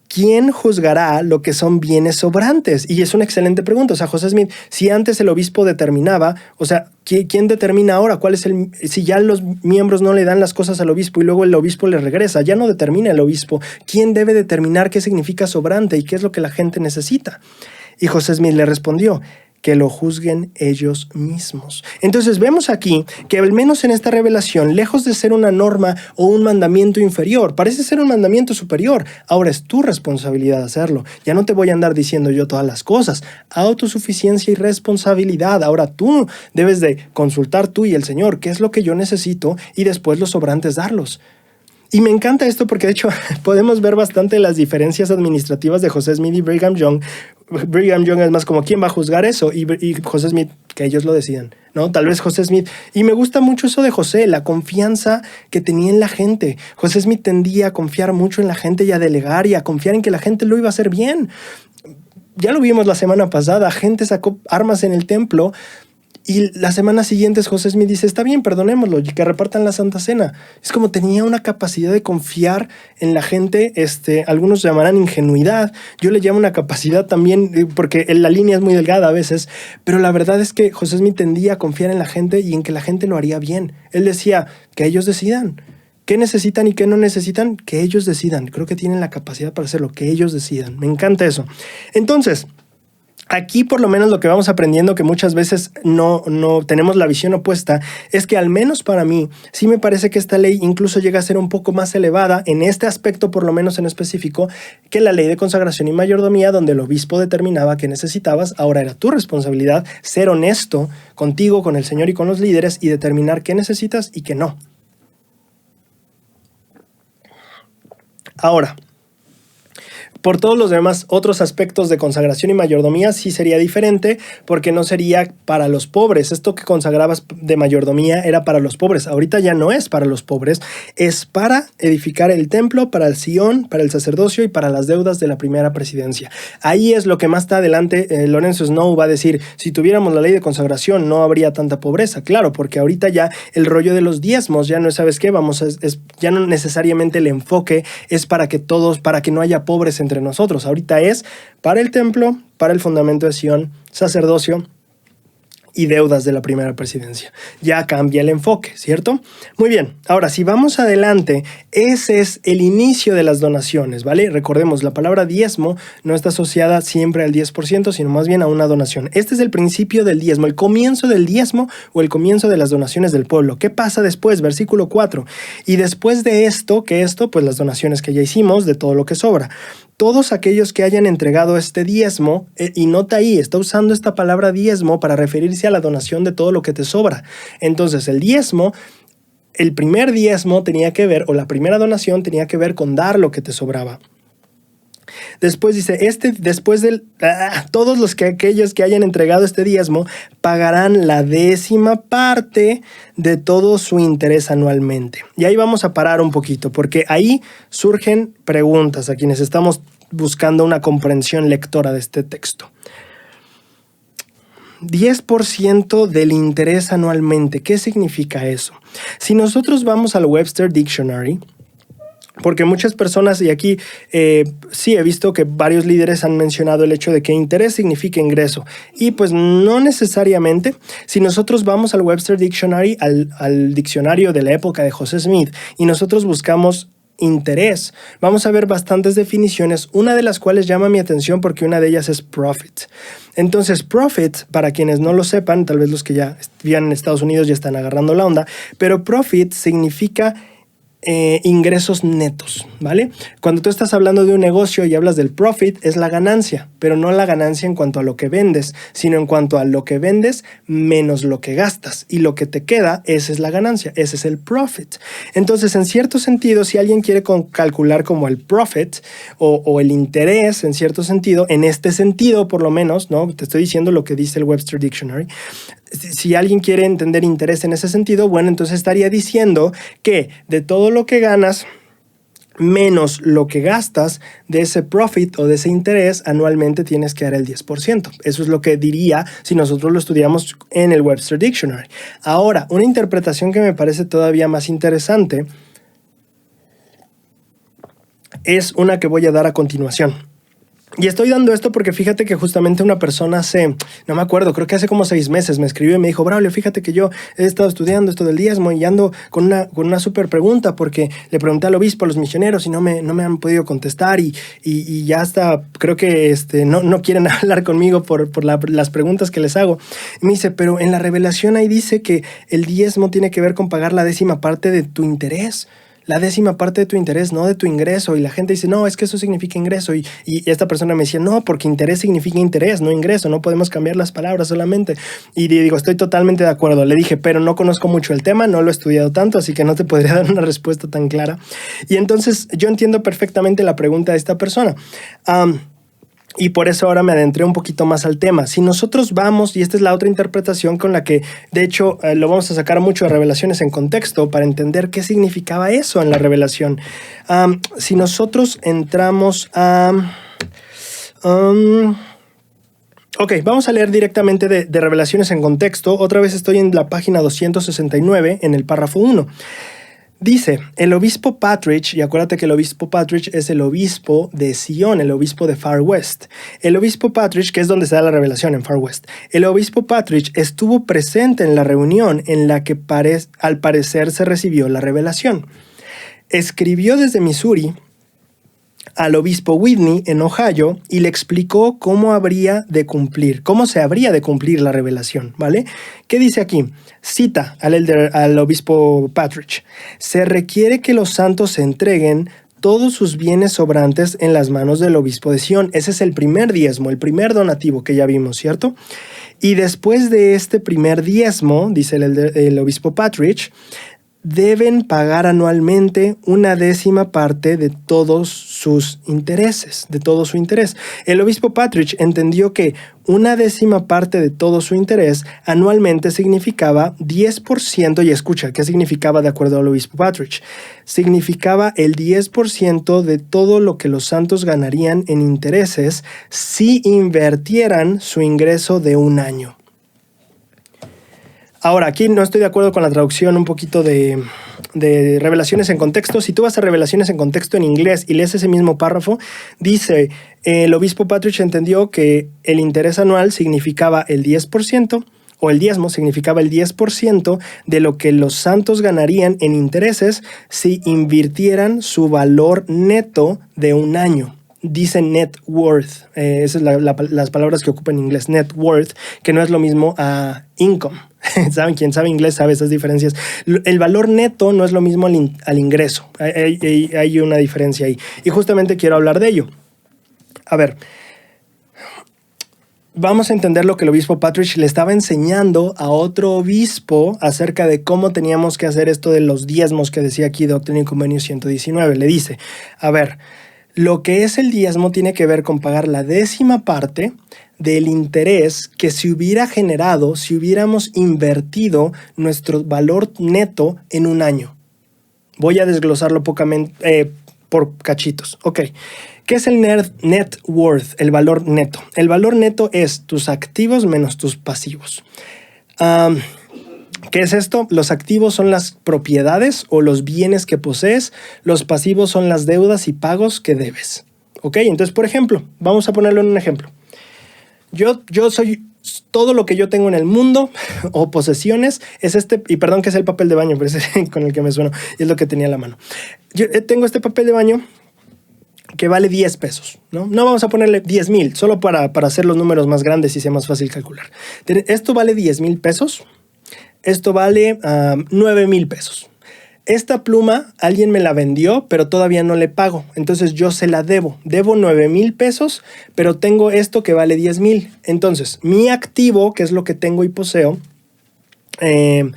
¿quién juzgará lo que son bienes sobrantes? Y es una excelente pregunta. O sea, José Smith, si antes el obispo determinaba, o sea, ¿quién determina ahora cuál es si ya los miembros no le dan las cosas al obispo y luego el obispo le regresa, ya no determina el obispo? ¿Quién debe determinar qué significa sobrante y qué es lo que la gente necesita? Y José Smith le respondió: que lo juzguen ellos mismos. Entonces vemos aquí que al menos en esta revelación, lejos de ser una norma o un mandamiento inferior, parece ser un mandamiento superior. Ahora es tu responsabilidad hacerlo. Ya no te voy a andar diciendo yo todas las cosas. Autosuficiencia y responsabilidad. Ahora tú debes de consultar tú y el Señor qué es lo que yo necesito y después los sobrantes darlos. Y me encanta esto porque de hecho podemos ver bastante las diferencias administrativas de José Smith y Brigham Young. Brigham Young es más como ¿quién va a juzgar eso? Y José Smith, que ellos lo decidan, ¿no? Tal vez José Smith. Y me gusta mucho eso de José, la confianza que tenía en la gente. José Smith tendía a confiar mucho en la gente y a delegar y a confiar en que la gente lo iba a hacer bien. Ya lo vimos la semana pasada, gente sacó armas en el templo. Y las semanas siguientes José Smith dice, está bien, perdonémoslo, y que repartan la Santa Cena. Es como tenía una capacidad de confiar en la gente, algunos llamarán ingenuidad, yo le llamo una capacidad también, porque la línea es muy delgada a veces, pero la verdad es que José Smith tendía a confiar en la gente y en que la gente lo haría bien. Él decía, que ellos decidan. ¿Qué necesitan y qué no necesitan? Que ellos decidan. Creo que tienen la capacidad para hacerlo, que ellos decidan. Me encanta eso. Entonces, aquí por lo menos lo que vamos aprendiendo, que muchas veces no tenemos la visión opuesta, es que al menos para mí sí me parece que esta ley incluso llega a ser un poco más elevada en este aspecto, por lo menos en específico, que la ley de consagración y mayordomía, donde el obispo determinaba que necesitabas. Ahora era tu responsabilidad ser honesto contigo, con el Señor y con los líderes y determinar qué necesitas y qué no. Ahora, por todos los demás otros aspectos de consagración y mayordomía sí sería diferente, porque no sería para los pobres. Esto que consagrabas de mayordomía era para los pobres. Ahorita ya no es para los pobres, es para edificar el templo, para el Sion, para el sacerdocio y para las deudas de la primera presidencia. Ahí es lo que más adelante Lorenzo Snow va a decir, si tuviéramos la ley de consagración no habría tanta pobreza. Claro, porque ahorita ya el rollo de los diezmos ya no es, ¿sabes qué? Ya no necesariamente el enfoque es para que no haya pobres entre nosotros. Ahorita es para el templo, para el fundamento de Sion, sacerdocio y deudas de la primera presidencia. Ya cambia el enfoque, ¿cierto? Muy bien, ahora si vamos adelante, ese es el inicio de las donaciones, ¿vale? Recordemos, la palabra diezmo no está asociada siempre al 10%, sino más bien a una donación. Este es el principio del diezmo, el comienzo del diezmo o el comienzo de las donaciones del pueblo. ¿Qué pasa después? Versículo 4. Y después de esto, pues las donaciones que ya hicimos, de todo lo que sobra. Todos aquellos que hayan entregado este diezmo, y nota ahí, está usando esta palabra diezmo para referirse a la donación de todo lo que te sobra. Entonces, el primer diezmo tenía que ver, o la primera donación tenía que ver con dar lo que te sobraba. Después dice, todos aquellos que hayan entregado este diezmo pagarán la 10ª parte de todo su interés anualmente. Y ahí vamos a parar un poquito, porque ahí surgen preguntas a quienes estamos buscando una comprensión lectora de este texto. 10% del interés anualmente, ¿qué significa eso? Si nosotros vamos al Webster Dictionary, porque muchas personas, y aquí sí he visto que varios líderes han mencionado el hecho de que interés significa ingreso, y pues no necesariamente. Si nosotros vamos al Webster Dictionary, al diccionario de la época de José Smith, y nosotros buscamos interés, vamos a ver bastantes definiciones, una de las cuales llama mi atención porque una de ellas es profit. Entonces, profit, para quienes no lo sepan, tal vez los que ya vivan en Estados Unidos ya están agarrando la onda, pero profit significa ingresos netos, ¿vale? Cuando tú estás hablando de un negocio y hablas del profit, es la ganancia, pero no la ganancia en cuanto a lo que vendes, sino en cuanto a lo que vendes menos lo que gastas, y lo que te queda, esa es la ganancia, ese es el profit. Entonces, en cierto sentido, si alguien quiere calcular como el profit o el interés, en cierto sentido, en este sentido por lo menos, ¿no? Te estoy diciendo lo que dice el Webster Dictionary. Si alguien quiere entender interés en ese sentido, bueno, entonces estaría diciendo que de todo lo que ganas menos lo que gastas, de ese profit o de ese interés anualmente tienes que dar el 10%. Eso es lo que diría si nosotros lo estudiamos en el Webster Dictionary. Ahora, una interpretación que me parece todavía más interesante es una que voy a dar a continuación. Y estoy dando esto porque fíjate que justamente una persona no me acuerdo, creo que hace como 6 meses me escribió y me dijo: Braulio, fíjate que yo he estado estudiando esto del diezmo y ando con una súper pregunta, porque le pregunté al obispo, a los misioneros, y no me han podido contestar, y ya hasta creo que no quieren hablar conmigo por las preguntas que les hago. Y me dice: pero en la revelación ahí dice que el diezmo tiene que ver con pagar la 10ª parte de tu interés. La 10ª parte de tu interés, no de tu ingreso. Y la gente dice: no, es que eso significa ingreso. Y esta persona me decía: no, porque interés significa interés, no ingreso. No podemos cambiar las palabras solamente. Y digo: estoy totalmente de acuerdo. Le dije: pero no conozco mucho el tema, no lo he estudiado tanto, así que no te podría dar una respuesta tan clara. Y entonces yo entiendo perfectamente la pregunta de esta persona. Y por eso ahora me adentré un poquito más al tema. Si nosotros vamos, y esta es la otra interpretación con la que, de hecho, lo vamos a sacar mucho de Revelaciones en contexto para entender qué significaba eso en la revelación. Si nosotros entramos a... ok, vamos a leer directamente de Revelaciones en contexto. Otra vez estoy en la página 269, en el párrafo 1. Dice: el obispo Patrick, y acuérdate que el obispo Patrick es el obispo de Sion, el obispo de Far West. El obispo Patrick, que es donde se da la revelación, en Far West. El obispo Patrick estuvo presente en la reunión en la que al parecer se recibió la revelación. Escribió desde Missouri al obispo Whitney en Ohio y le explicó cómo se habría de cumplir la revelación, ¿vale? ¿Qué dice aquí? Cita al obispo Patrick: se requiere que los santos se entreguen todos sus bienes sobrantes en las manos del obispo de Sion. Ese es el primer diezmo, el primer donativo que ya vimos, ¿cierto? Y después de este primer diezmo, dice el obispo Patrick, deben pagar anualmente una 10ª parte de todos sus intereses, de todo su interés. El obispo Patrick entendió que una 10ª parte de todo su interés anualmente significaba 10%, y escucha, ¿qué significaba de acuerdo al obispo Patrick? Significaba el 10% de todo lo que los santos ganarían en intereses si invirtieran su ingreso de un año. Ahora, aquí no estoy de acuerdo con la traducción un poquito de Revelaciones en contexto. Si tú vas a Revelaciones en contexto en inglés y lees ese mismo párrafo, dice: el obispo Patrick entendió que el interés anual significaba el 10%, o el diezmo significaba el 10% de lo que los santos ganarían en intereses si invirtieran su valor neto de un año. Dice net worth, esas son las palabras que ocupa en inglés, net worth, que no es lo mismo a income. ¿Saben? Quien sabe inglés sabe esas diferencias. El valor neto no es lo mismo al ingreso. Hay una diferencia ahí. Y justamente quiero hablar de ello. A ver, vamos a entender lo que el obispo Patrick le estaba enseñando a otro obispo acerca de cómo teníamos que hacer esto de los diezmos que decía aquí Doctrina y Convenios 119. Le dice: a ver, lo que es el diezmo tiene que ver con pagar la 10ª parte del interés que se hubiera generado si hubiéramos invertido nuestro valor neto en un año. Voy a desglosarlo por cachitos. Ok. ¿Qué es el net worth? El valor neto. El valor neto es tus activos menos tus pasivos. ¿Qué es esto? Los activos son las propiedades o los bienes que posees. Los pasivos son las deudas y pagos que debes. ¿Ok? Entonces, por ejemplo, vamos a ponerlo en un ejemplo. Yo soy todo lo que yo tengo en el mundo o posesiones es y perdón que es el papel de baño, pero es con el que me sueno, es lo que tenía en la mano. Yo tengo este papel de baño que vale 10 pesos, ¿no? No vamos a ponerle 10,000, solo para hacer los números más grandes y sea más fácil calcular. Esto vale 10,000 pesos, esto vale 9,000 pesos. Esta pluma alguien me la vendió, pero todavía no le pago. Entonces yo se la debo. Debo 9,000 pesos, pero tengo esto que vale 10,000. Entonces mi activo, que es lo que tengo y poseo, de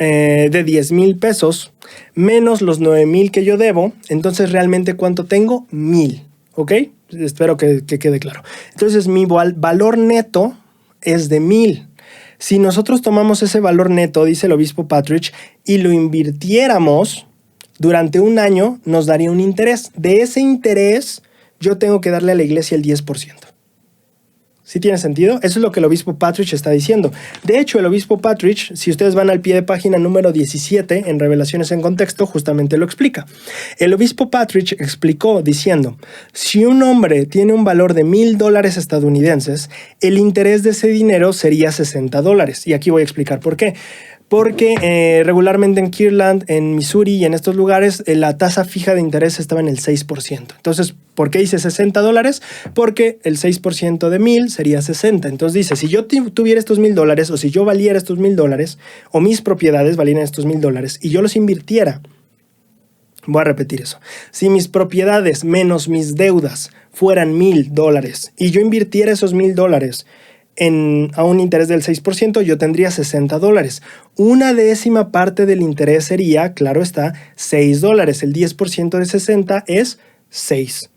10,000 pesos, menos los 9,000 que yo debo. Entonces realmente ¿cuánto tengo? 1,000. ¿Ok? Espero que quede claro. Entonces mi valor neto es de 1,000. Si nosotros tomamos ese valor neto, dice el obispo Patrick, y lo invirtiéramos durante un año, nos daría un interés. De ese interés, yo tengo que darle a la iglesia el 10%. ¿Sí tiene sentido? Eso es lo que el obispo Partridge está diciendo. De hecho, el obispo Partridge, si ustedes van al pie de página número 17 en Revelaciones en Contexto, justamente lo explica. El obispo Partridge explicó diciendo, si un hombre tiene un valor de $1,000 estadounidenses, el interés de ese dinero sería $60. Y aquí voy a explicar por qué. Porque regularmente en Kirtland, en Missouri y en estos lugares, la tasa fija de interés estaba en el 6%. Entonces, ¿por qué dice $60? Porque el 6% de 1,000 sería 60. Entonces dice, si yo tuviera estos $1,000 o si yo valiera estos $1,000 o mis propiedades valieran estos $1,000 y yo los invirtiera, voy a repetir eso, si mis propiedades menos mis deudas fueran $1,000 y yo invirtiera esos $1,000 a un interés del 6%, yo tendría $60. Una décima parte del interés sería, claro está, $6. El 10% de 60 es 6.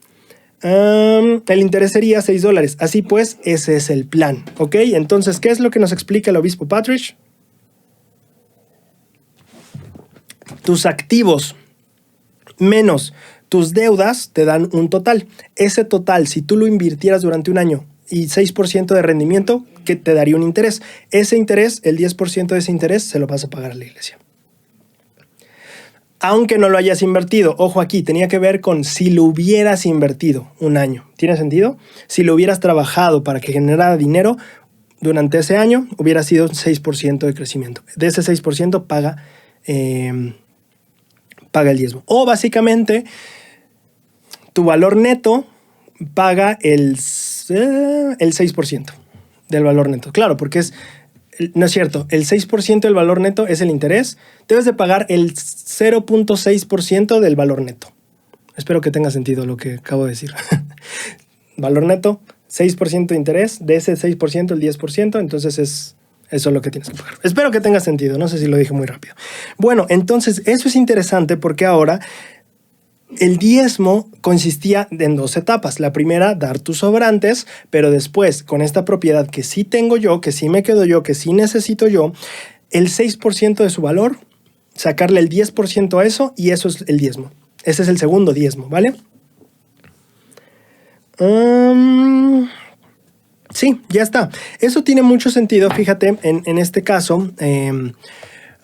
El interés sería $6. Así pues, ese es el plan. ¿Ok? Entonces, ¿qué es lo que nos explica el obispo Partridge? Tus activos menos tus deudas te dan un total. Ese total, si tú lo invirtieras durante un año y 6% de rendimiento, que te daría un interés. Ese interés, el 10% de ese interés, se lo vas a pagar a la iglesia. Aunque no lo hayas invertido. Ojo aquí, tenía que ver con si lo hubieras invertido un año. ¿Tiene sentido? Si lo hubieras trabajado para que generara dinero, durante ese año hubiera sido 6% de crecimiento. De ese 6% paga el diezmo. O básicamente, tu valor neto paga el 6% del valor neto. Claro, porque no es cierto, el 6% del valor neto es el interés. Debes de pagar el 0.6% del valor neto. Espero que tenga sentido lo que acabo de decir. Valor neto, 6% de interés. De ese 6%, el 10%. Entonces eso es lo que tienes que pagar. Espero que tenga sentido. No sé si lo dije muy rápido. Bueno, entonces eso es interesante porque ahora el diezmo consistía en 2 etapas. La primera, dar tus sobrantes, pero después, con esta propiedad que sí tengo yo, que sí me quedo yo, que sí necesito yo, el 6% de su valor, sacarle el 10% a eso, y eso es el diezmo. Ese es el segundo diezmo, ¿vale? Sí, ya está. Eso tiene mucho sentido, fíjate, en este caso.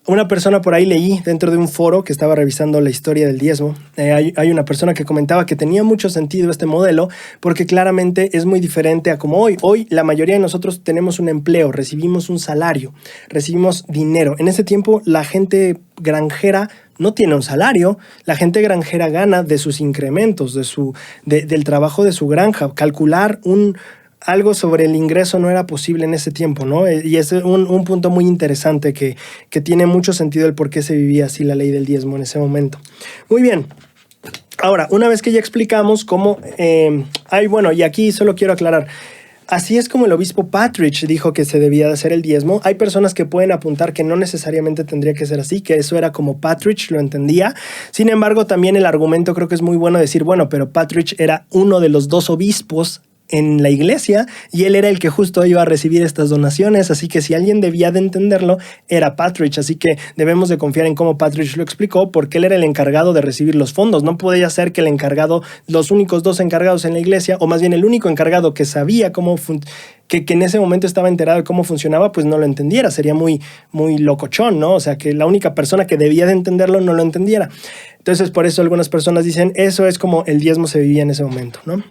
Una persona por ahí leí dentro de un foro que estaba revisando la historia del diezmo. Hay una persona que comentaba que tenía mucho sentido este modelo porque claramente es muy diferente a como hoy. Hoy la mayoría de nosotros tenemos un empleo, recibimos un salario, recibimos dinero. En ese tiempo la gente granjera no tiene un salario. La gente granjera gana de sus incrementos, del trabajo de su granja. Calcular algo sobre el ingreso no era posible en ese tiempo, ¿no? Y es un punto muy interesante que tiene mucho sentido el por qué se vivía así la ley del diezmo en ese momento. Muy bien. Ahora, una vez que ya explicamos cómo... y aquí solo quiero aclarar. Así es como el obispo Partridge dijo que se debía de hacer el diezmo. Hay personas que pueden apuntar que no necesariamente tendría que ser así, que eso era como Partridge lo entendía. Sin embargo, también el argumento creo que es muy bueno decir, bueno, pero Partridge era uno de los 2 obispos en la iglesia y él era el que justo iba a recibir estas donaciones, así que si alguien debía de entenderlo era Partridge, así que debemos de confiar en cómo Partridge lo explicó porque él era el encargado de recibir los fondos. No podía ser que los únicos 2 encargados en la iglesia, o más bien el único encargado que sabía que en ese momento estaba enterado de cómo funcionaba, pues no lo entendiera, sería muy, muy locochón, ¿no? O sea, que la única persona que debía de entenderlo no lo entendiera. Entonces, por eso algunas personas dicen, eso es como el diezmo se vivía en ese momento, ¿no?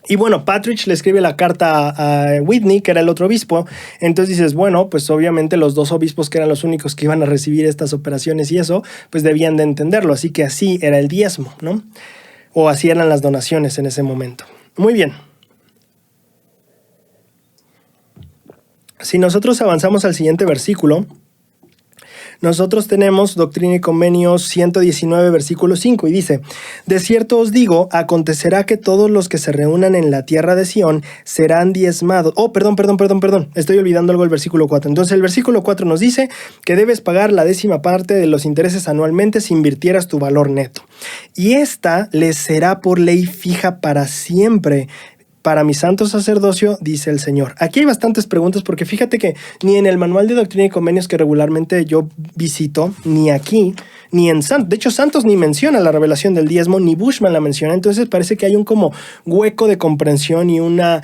Y bueno, Partridge le escribe la carta a Whitney, que era el otro obispo. Entonces dices, bueno, pues obviamente los 2 obispos que eran los únicos que iban a recibir estas operaciones y eso, pues debían de entenderlo. Así que así era el diezmo, ¿no? O así eran las donaciones en ese momento. Muy bien. Si nosotros avanzamos al siguiente versículo, nosotros tenemos Doctrina y Convenios 119, versículo 5, y dice, de cierto os digo, acontecerá que todos los que se reúnan en la tierra de Sión serán diezmados. Perdón, estoy olvidando algo del versículo 4. Entonces el versículo 4 nos dice que debes pagar la 10ª parte de los intereses anualmente si invirtieras tu valor neto. Y esta les será por ley fija para siempre, para mi santo sacerdocio, dice el Señor. Aquí hay bastantes preguntas porque fíjate que ni en el manual de Doctrina y Convenios que regularmente yo visito, ni aquí, ni en Santos. De hecho, Santos ni menciona la revelación del diezmo, ni Bushman la menciona. Entonces parece que hay un como hueco de comprensión y una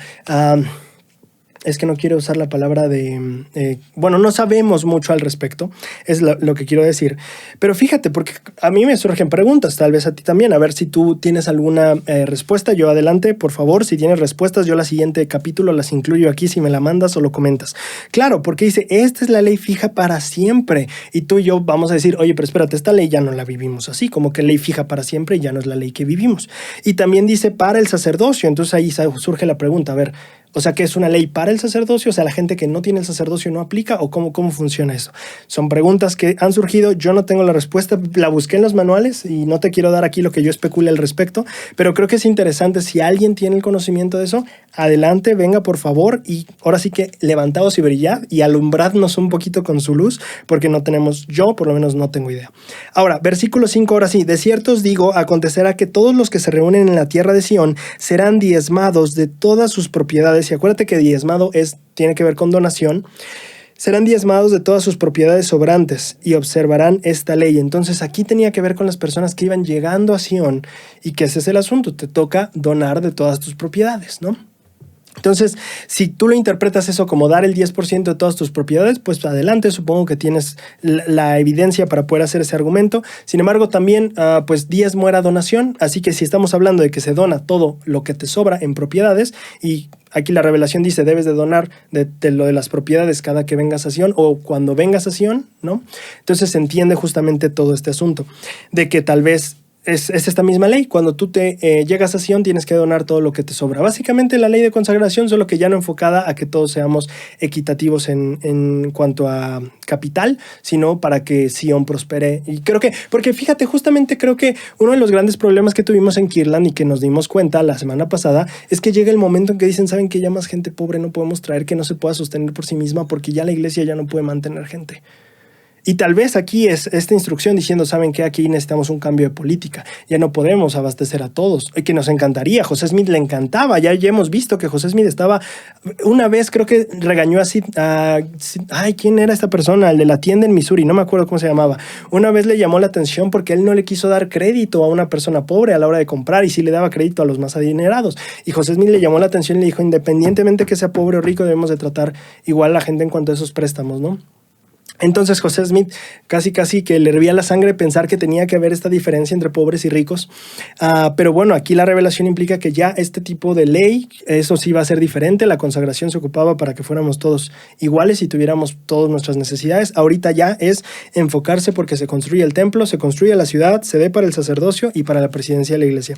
es que no quiero usar la palabra de... bueno, no sabemos mucho al respecto, es lo que quiero decir. Pero fíjate, porque a mí me surgen preguntas, tal vez a ti también, a ver si tú tienes alguna respuesta. Yo adelante, por favor, si tienes respuestas, yo la siguiente capítulo las incluyo aquí si me la mandas o lo comentas. Claro, porque dice, esta es la ley fija para siempre. Y tú y yo vamos a decir, oye, pero espérate, esta ley ya no la vivimos así, como que ley fija para siempre y ya no es la ley que vivimos. Y también dice para el sacerdocio, entonces ahí surge la pregunta, a ver, o sea, que es una ley para el sacerdocio, o sea, la gente que no tiene el sacerdocio no aplica, o cómo funciona eso. Son preguntas que han surgido, yo no tengo la respuesta, la busqué en los manuales y no te quiero dar aquí lo que yo especule al respecto, pero creo que es interesante, si alguien tiene el conocimiento de eso, adelante, venga por favor, y ahora sí que levantaos y brillad y alumbradnos un poquito con su luz, porque no tenemos, yo por lo menos no tengo idea. Ahora, versículo 5, ahora sí, de cierto os digo, acontecerá que todos los que se reúnen en la tierra de Sión serán diezmados de todas sus propiedades. Y acuérdate que diezmado tiene que ver con donación. Serán diezmados de todas sus propiedades sobrantes y observarán esta ley. Entonces aquí tenía que ver con las personas que iban llegando a Sión, y que ese es el asunto, te toca donar de todas tus propiedades, ¿no? Entonces, si tú lo interpretas eso como dar el 10% de todas tus propiedades, pues adelante, supongo que tienes la evidencia para poder hacer ese argumento. Sin embargo, también, pues diezmo era donación, así que si estamos hablando de que se dona todo lo que te sobra en propiedades, y aquí la revelación dice, debes de donar de lo de las propiedades cada que vengas a Sión o cuando vengas a Sión, ¿no? Entonces se entiende justamente todo este asunto, de que tal vez es esta misma ley. Cuando tú llegas a Sión, tienes que donar todo lo que te sobra. Básicamente la ley de consagración, solo que ya no enfocada a que todos seamos equitativos en cuanto a capital, sino para que Sión prospere. Y creo que, porque fíjate, justamente creo que uno de los grandes problemas que tuvimos en Kirtland y que nos dimos cuenta la semana pasada es que llega el momento en que dicen, ¿saben qué? Ya más gente pobre no podemos traer, que no se pueda sostener por sí misma, porque ya la iglesia ya no puede mantener gente. Y tal vez aquí es esta instrucción diciendo, ¿saben qué? Aquí necesitamos un cambio de política. Ya no podemos abastecer a todos. Y que nos encantaría. José Smith le encantaba. Ya hemos visto que José Smith estaba... Una vez creo que regañó así a... Ay, ¿quién era esta persona? El de la tienda en Missouri. No me acuerdo cómo se llamaba. Una vez le llamó la atención porque él no le quiso dar crédito a una persona pobre a la hora de comprar, y sí le daba crédito a los más adinerados. Y José Smith le llamó la atención y le dijo, independientemente que sea pobre o rico, debemos de tratar igual a la gente en cuanto a esos préstamos, ¿no? Entonces José Smith casi que le hervía la sangre pensar que tenía que haber esta diferencia entre pobres y ricos. Pero bueno, aquí la revelación implica que ya este tipo de ley, eso sí va a ser diferente. La consagración se ocupaba para que fuéramos todos iguales y tuviéramos todas nuestras necesidades. Ahorita ya es enfocarse porque se construye el templo, se construye la ciudad, se dé para el sacerdocio y para la presidencia de la iglesia.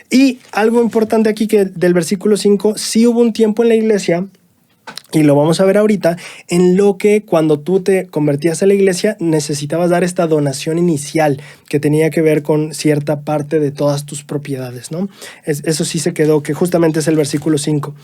Y algo importante aquí que del versículo 5, sí hubo un tiempo en la iglesia, y lo vamos a ver ahorita, en lo que cuando tú te convertías a la iglesia necesitabas dar esta donación inicial que tenía que ver con cierta parte de todas tus propiedades, ¿no? Eso sí se quedó, que justamente es el versículo 5.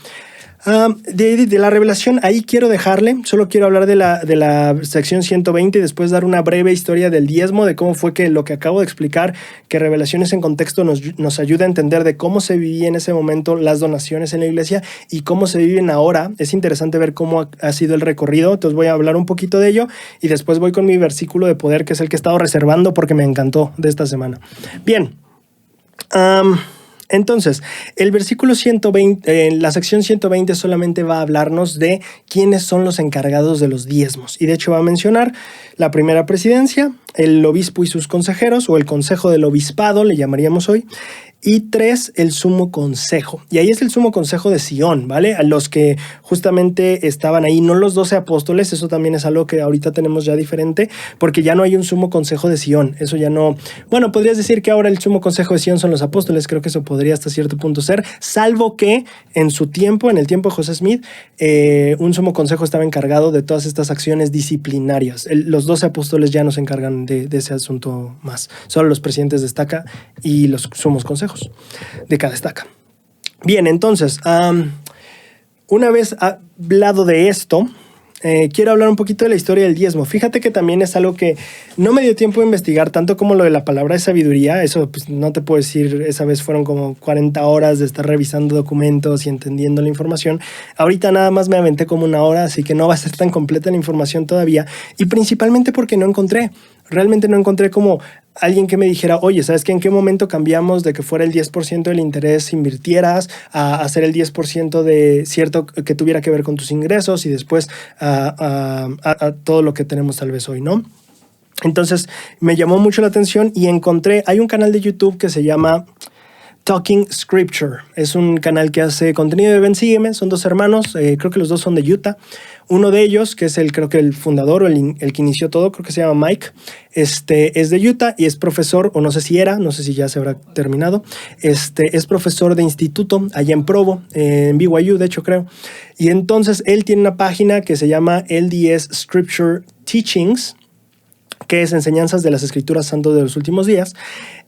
De la revelación, ahí quiero dejarle, solo quiero hablar de la sección 120 y después dar una breve historia del diezmo, de cómo fue que lo que acabo de explicar, que revelaciones en contexto nos ayuda a entender de cómo se vivía en ese momento las donaciones en la iglesia y cómo se viven ahora. Es interesante ver cómo ha sido el recorrido, entonces voy a hablar un poquito de ello y después voy con mi versículo de poder, que es el que he estado reservando porque me encantó de esta semana. Bien. Entonces, el versículo 120, en la sección 120 solamente va a hablarnos de quiénes son los encargados de los diezmos. Y de hecho va a mencionar la primera presidencia, el obispo y sus consejeros, o el consejo del obispado, le llamaríamos hoy. Y 3, el sumo consejo. Y ahí es el sumo consejo de Sión, ¿vale? A los que justamente estaban ahí, no los 12 apóstoles, eso también es algo que ahorita tenemos ya diferente, porque ya no hay un sumo consejo de Sión. Eso ya no... Bueno, podrías decir que ahora el sumo consejo de Sión son los apóstoles, creo que eso podría hasta cierto punto ser, salvo que en su tiempo, en el tiempo de José Smith, un sumo consejo estaba encargado de todas estas acciones disciplinarias. Los 12 apóstoles ya no se encargan de ese asunto más. Solo los presidentes de estaca y los sumos consejos de cada estaca. Bien, entonces, una vez hablado de esto, quiero hablar un poquito de la historia del diezmo. Fíjate que también es algo que no me dio tiempo de investigar, tanto como lo de la palabra de sabiduría. Eso pues, no te puedo decir, esa vez fueron como 40 horas de estar revisando documentos y entendiendo la información. Ahorita nada más me aventé como 1 hora, así que no va a ser tan completa la información todavía. Y principalmente porque no encontré. Realmente no encontré como alguien que me dijera, oye, ¿sabes qué? ¿En qué momento cambiamos de que fuera el 10% del interés invirtieras a hacer el 10% de cierto que tuviera que ver con tus ingresos y después a todo lo que tenemos tal vez hoy, ¿no? Entonces me llamó mucho la atención y hay un canal de YouTube que se llama Talking Scripture. Es un canal que hace contenido de Ven, Sígueme. Son dos hermanos, creo que los dos son de Utah. Uno de ellos, que es creo que el fundador o el que inició todo, creo que se llama Mike, es de Utah y es profesor, o no sé si ya se habrá terminado, es profesor de instituto allá en Provo, en BYU, de hecho creo. Y entonces él tiene una página que se llama LDS Scripture Teachings, que es Enseñanzas de las Escrituras Santas de los Últimos Días.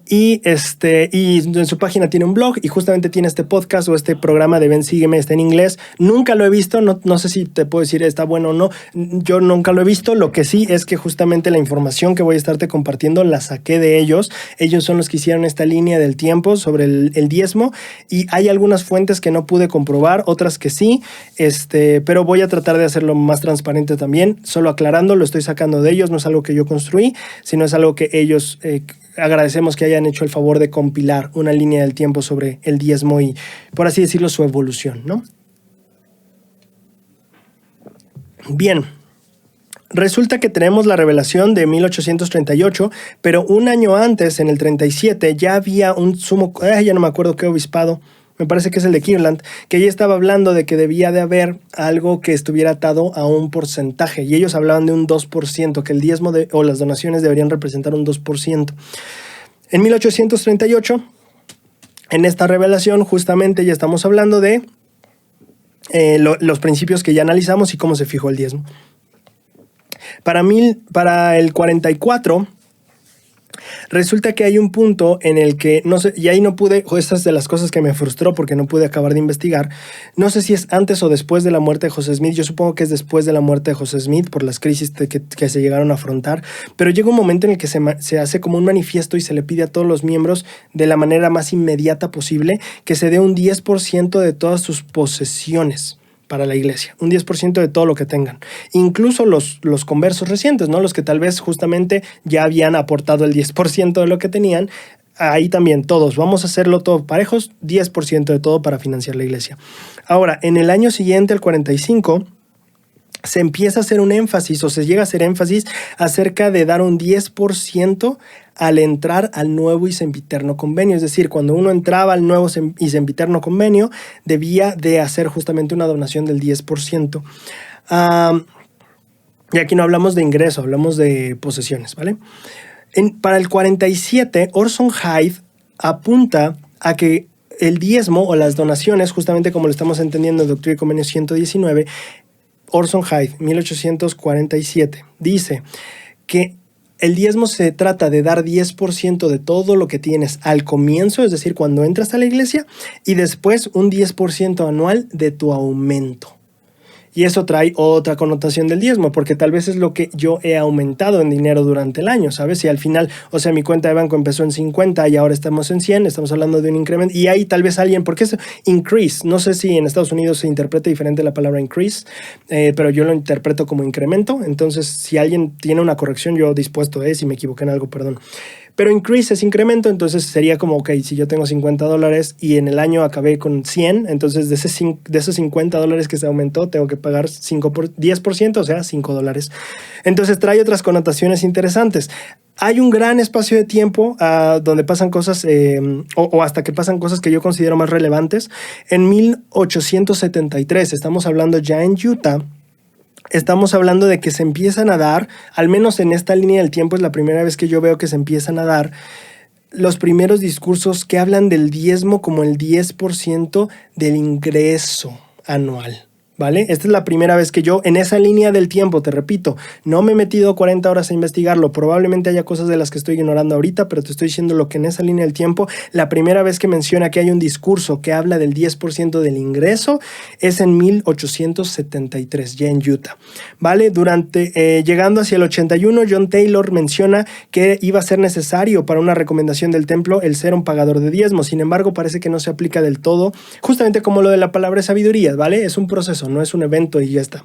Y en su página tiene un blog y justamente tiene este podcast o este programa de Ven, Sígueme, está en inglés. Nunca lo he visto, no sé si te puedo decir está bueno o no. Yo nunca lo he visto. Lo que sí es que justamente la información que voy a estarte compartiendo la saqué de ellos. Ellos son los que hicieron esta línea del tiempo sobre el diezmo y hay algunas fuentes que no pude comprobar, otras que sí, pero voy a tratar de hacerlo más transparente también. Solo aclarando, lo estoy sacando de ellos, no es algo que yo construí, sino es algo que ellos agradecemos que hayan hecho el favor de compilar una línea del tiempo sobre el diezmo y, por así decirlo, su evolución, ¿no? Bien, resulta que tenemos la revelación de 1838, pero un año antes, en el 37, ya había un sumo, ya no me acuerdo qué obispado, me parece que es el de Kirtland, que ya estaba hablando de que debía de haber algo que estuviera atado a un porcentaje. Y ellos hablaban de un 2%, que el diezmo o las donaciones deberían representar un 2%. En 1838, en esta revelación, justamente ya estamos hablando de los principios que ya analizamos y cómo se fijó el diezmo. Para el 44... resulta que hay un punto en el que, no sé, y ahí no pude, esta es de las cosas que me frustró porque no pude acabar de investigar, no sé si es antes o después de la muerte de José Smith, yo supongo que es después de la muerte de José Smith por las crisis que se llegaron a afrontar, pero llega un momento en el que se hace como un manifiesto y se le pide a todos los miembros de la manera más inmediata posible que se dé un 10% de todas sus posesiones para la iglesia, un 10% de todo lo que tengan. Incluso los conversos recientes, ¿no? Los que tal vez justamente ya habían aportado el 10% de lo que tenían, ahí también todos, vamos a hacerlo todos parejos, 10% de todo para financiar la iglesia. Ahora, en el año siguiente, el 45, se empieza a hacer un énfasis o se llega a hacer énfasis acerca de dar un 10% al entrar al nuevo y sempiterno convenio. Es decir, cuando uno entraba al nuevo y sempiterno convenio, debía de hacer justamente una donación del 10%. Y aquí no hablamos de ingreso, hablamos de posesiones, ¿vale? Para el 47, Orson Hyde apunta a que el diezmo o las donaciones, justamente como lo estamos entendiendo en Doctrina y Convenio 119, Orson Hyde, 1847, dice que el diezmo se trata de dar 10% de todo lo que tienes al comienzo, es decir, cuando entras a la iglesia, y después un 10% anual de tu aumento. Y eso trae otra connotación del diezmo, porque tal vez es lo que yo he aumentado en dinero durante el año, ¿sabes? Y al final, o sea, mi cuenta de banco empezó en 50 y ahora estamos en 100, estamos hablando de un incremento. Y ahí tal vez alguien, porque es increase, no sé si en Estados Unidos se interpreta diferente la palabra increase, pero yo lo interpreto como incremento. Entonces, si alguien tiene una corrección, yo dispuesto, si me equivoqué en algo, perdón. Pero increase es incremento, entonces sería como, ok, si yo tengo $50 y en el año acabé con 100, entonces de esos $50 que se aumentó, tengo que pagar 10%, o sea, $5. Entonces trae otras connotaciones interesantes. Hay un gran espacio de tiempo donde pasan cosas, o hasta que pasan cosas que yo considero más relevantes. En 1873, estamos hablando ya en Utah, estamos hablando de que se empiezan a dar, al menos en esta línea del tiempo es la primera vez que yo veo que se empiezan a dar los primeros discursos que hablan del diezmo como el 10% del ingreso anual. ¿Vale? Esta es la primera vez que yo, en esa línea del tiempo, te repito, no me he metido 40 horas a investigarlo, probablemente haya cosas de las que estoy ignorando ahorita, pero te estoy diciendo lo que en esa línea del tiempo, la primera vez que menciona que hay un discurso que habla del 10% del ingreso es en 1873, ya en Utah, ¿vale? Llegando hacia el 81, John Taylor menciona que iba a ser necesario para una recomendación del templo el ser un pagador de diezmo, sin embargo parece que no se aplica del todo, justamente como lo de la palabra sabiduría, ¿vale? Es un proceso, no es un evento y ya está.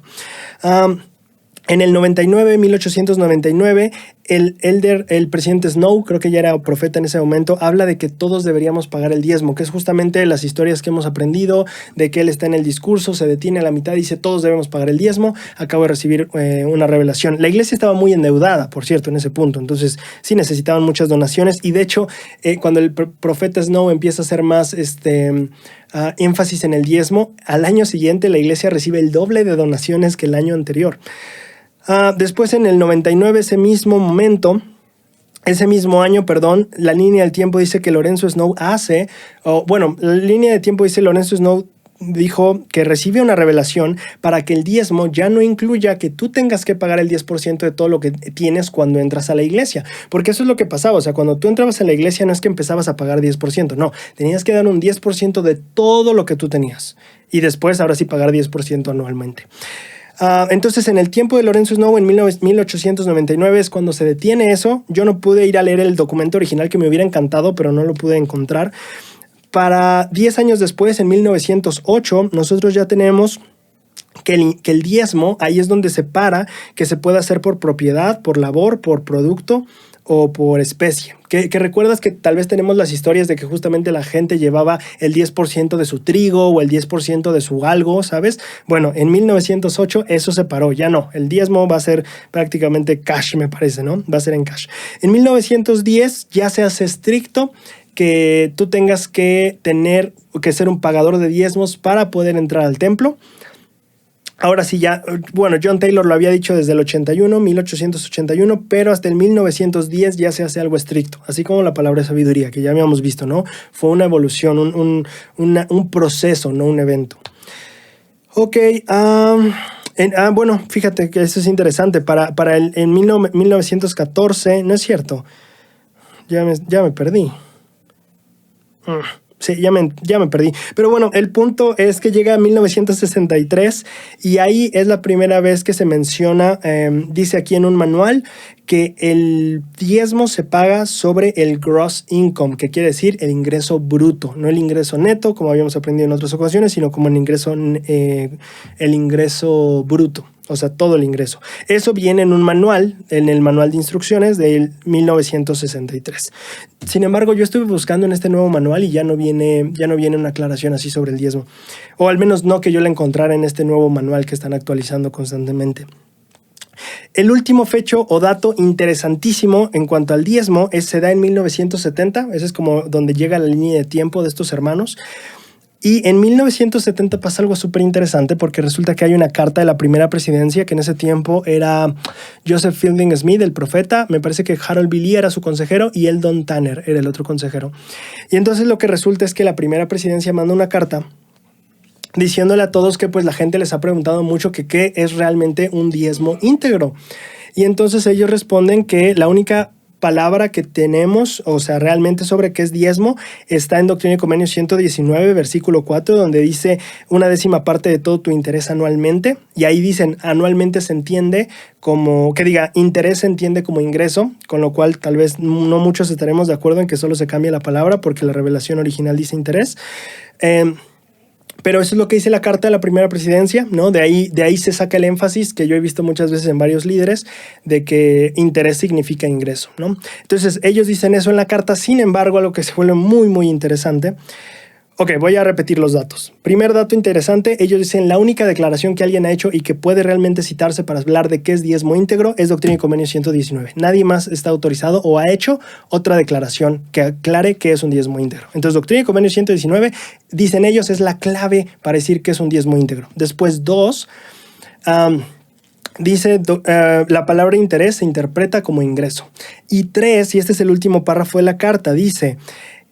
En el 1899, el presidente Snow, creo que ya era profeta en ese momento, habla de que todos deberíamos pagar el diezmo, que es justamente las historias que hemos aprendido, de que él está en el discurso, se detiene a la mitad y dice todos debemos pagar el diezmo. Acabo de recibir una revelación. La iglesia estaba muy endeudada, por cierto, en ese punto, entonces sí necesitaban muchas donaciones, y de hecho cuando el profeta Snow empieza a hacer más énfasis en el diezmo, al año siguiente la iglesia recibe el doble de donaciones que el año anterior. Después, en el 99, ese mismo año, la línea del tiempo dice que Lorenzo Snow la línea de tiempo dice Lorenzo Snow dijo que recibe una revelación para que el diezmo ya no incluya que tú tengas que pagar el 10% de todo lo que tienes cuando entras a la iglesia. Porque eso es lo que pasaba. O sea, cuando tú entrabas a la iglesia no es que empezabas a pagar 10%. No, tenías que dar un 10% de todo lo que tú tenías. Y después, ahora sí, pagar 10% anualmente. Entonces, en el tiempo de Lorenzo Snow, en 1899, es cuando se detiene eso. Yo no pude ir a leer el documento original, que me hubiera encantado, pero no lo pude encontrar. Para 10 años después, en 1908, nosotros ya tenemos que el diezmo, ahí es donde se para, que se puede hacer por propiedad, por labor, por producto o por especie. Que recuerdas que tal vez tenemos las historias de que justamente la gente llevaba el 10% de su trigo o el 10% de su algo, ¿sabes? Bueno, en 1908 eso se paró, ya no. El diezmo va a ser prácticamente cash, me parece, ¿no? Va a ser en cash. En 1910 ya se hace estricto que tú tengas que ser un pagador de diezmos para poder entrar al templo. Ahora sí ya, bueno, John Taylor lo había dicho desde el 1881, pero hasta el 1910 ya se hace algo estricto, así como la palabra sabiduría, que ya habíamos visto, ¿no? Fue una evolución, un proceso, no un evento. Ok, bueno, fíjate que eso es interesante. En 1914, no es cierto, ya me perdí. Sí, ya me perdí. Pero bueno, el punto es que llega a 1963 y ahí es la primera vez que se menciona, dice aquí en un manual, que el diezmo se paga sobre el gross income, que quiere decir el ingreso bruto, no el ingreso neto, como habíamos aprendido en otras ocasiones, sino como el ingreso bruto. O sea, todo el ingreso. Eso viene en un manual, en el manual de instrucciones de 1963. Sin embargo, yo estuve buscando en este nuevo manual y ya no viene una aclaración así sobre el diezmo. O al menos no que yo la encontrara en este nuevo manual que están actualizando constantemente. El último fecho o dato interesantísimo en cuanto al diezmo se da en 1970. Ese es como donde llega la línea de tiempo de estos hermanos. Y en 1970 pasa algo súper interesante porque resulta que hay una carta de la primera presidencia, que en ese tiempo era Joseph Fielding Smith, el profeta. Me parece que Harold B. Lee era su consejero y Eldon Tanner era el otro consejero. Y entonces lo que resulta es que la primera presidencia manda una carta diciéndole a todos que pues la gente les ha preguntado mucho que qué es realmente un diezmo íntegro. Y entonces ellos responden que la única palabra que tenemos, o sea, realmente sobre qué es diezmo, está en Doctrina y Convenios 119, versículo 4, donde dice 1/10 de todo tu interés anualmente. Y ahí dicen, anualmente se entiende como, interés se entiende como ingreso, con lo cual tal vez no muchos estaremos de acuerdo en que solo se cambie la palabra porque la revelación original dice interés. Pero eso es lo que dice la carta de la primera presidencia, ¿no? De ahí se saca el énfasis que yo he visto muchas veces en varios líderes de que interés significa ingreso, ¿no? Entonces, ellos dicen eso en la carta. Sin embargo, algo que se vuelve muy, muy interesante. Ok, voy a repetir los datos. Primer dato interesante, ellos dicen la única declaración que alguien ha hecho y que puede realmente citarse para hablar de qué es diezmo íntegro es Doctrina y Convenios 119. Nadie más está autorizado o ha hecho otra declaración que aclare qué es un diezmo íntegro. Entonces, Doctrina y Convenios 119, dicen ellos, es la clave para decir qué es un diezmo íntegro. Después, 2, dice la palabra interés se interpreta como ingreso. Y 3, y este es el último párrafo de la carta, dice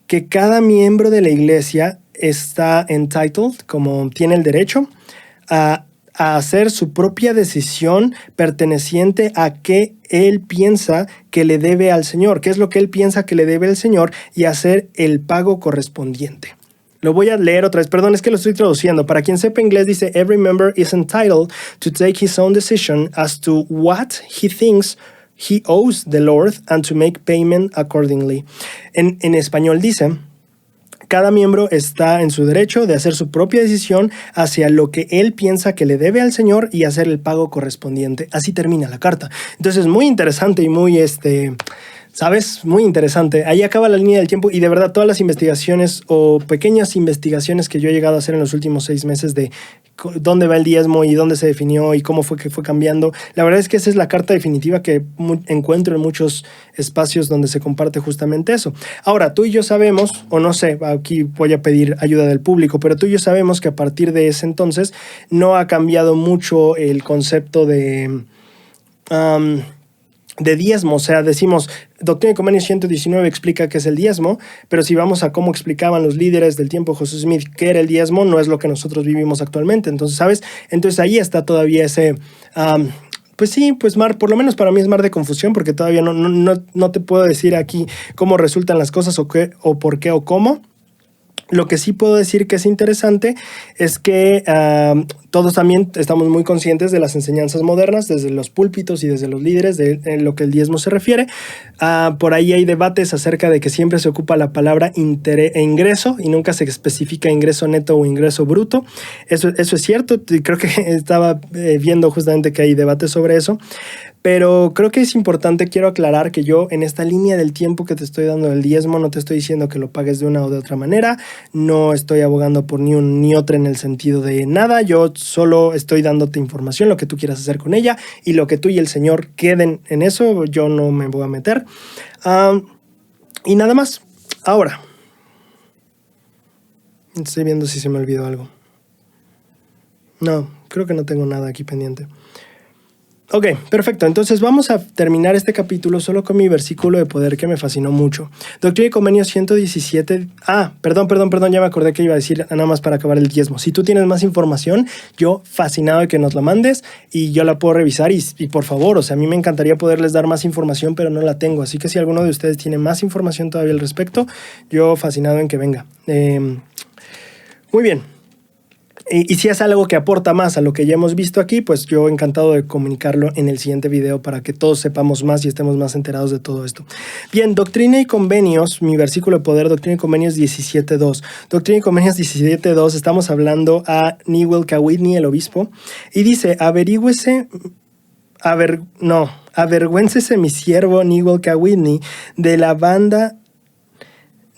que cada miembro de la iglesia está entitled, como tiene el derecho, a hacer su propia decisión perteneciente a qué él piensa que le debe al Señor, qué es lo que él piensa que le debe al Señor y hacer el pago correspondiente. Lo voy a leer otra vez, perdón, es que lo estoy traduciendo. Para quien sepa inglés dice, every member is entitled to take his own decision as to what he thinks he owes the Lord and to make payment accordingly. En español dice cada miembro está en su derecho de hacer su propia decisión hacia lo que él piensa que le debe al Señor y hacer el pago correspondiente. Así termina la carta. Entonces, muy interesante y muy, ¿sabes? Muy interesante. Ahí acaba la línea del tiempo y de verdad todas las investigaciones o pequeñas investigaciones que yo he llegado a hacer en los últimos 6 meses de dónde va el diezmo y dónde se definió y cómo fue que fue cambiando. La verdad es que esa es la carta definitiva que encuentro en muchos espacios donde se comparte justamente eso. Ahora, tú y yo sabemos, o no sé, aquí voy a pedir ayuda del público, pero tú y yo sabemos que a partir de ese entonces no ha cambiado mucho el concepto de diezmo. O sea, decimos, Doctrina y Convenios 119 explica qué es el diezmo, pero si vamos a cómo explicaban los líderes del tiempo de José Smith qué era el diezmo, no es lo que nosotros vivimos actualmente. Entonces, ¿sabes? Entonces ahí está todavía ese... pues sí, pues mar, por lo menos para mí es mar de confusión, porque todavía no te puedo decir aquí cómo resultan las cosas o qué, o por qué o cómo. Lo que sí puedo decir que es interesante es que todos también estamos muy conscientes de las enseñanzas modernas, desde los púlpitos y desde los líderes, de lo que el diezmo se refiere. Por ahí hay debates acerca de que siempre se ocupa la palabra ingreso y nunca se especifica ingreso neto o ingreso bruto. Eso es cierto, y creo que estaba viendo justamente que hay debates sobre eso. Pero creo que es importante, quiero aclarar que yo en esta línea del tiempo que te estoy dando del diezmo no te estoy diciendo que lo pagues de una o de otra manera, no estoy abogando por ni un ni otra en el sentido de nada, yo solo estoy dándote información, lo que tú quieras hacer con ella y lo que tú y el Señor queden en eso, yo no me voy a meter. Y nada más. Ahora, estoy viendo si se me olvidó algo. No, creo que no tengo nada aquí pendiente. Ok, perfecto. Entonces vamos a terminar este capítulo solo con mi versículo de poder que me fascinó mucho. Doctrina y Convenios 117. Perdón, ya me acordé que iba a decir nada más para acabar el diezmo. Si tú tienes más información, yo fascinado de que nos la mandes y yo la puedo revisar y por favor, o sea, a mí me encantaría poderles dar más información, pero no la tengo. Así que si alguno de ustedes tiene más información todavía al respecto, yo fascinado en que venga. Muy bien. Y si es algo que aporta más a lo que ya hemos visto aquí, pues yo encantado de comunicarlo en el siguiente video para que todos sepamos más y estemos más enterados de todo esto. Bien, Doctrina y Convenios, mi versículo de poder, Doctrina y Convenios 17.2. Doctrina y Convenios 17.2, estamos hablando a Newell Cawitney, el obispo, y dice, avergüéncese mi siervo Newell Cawitney de la banda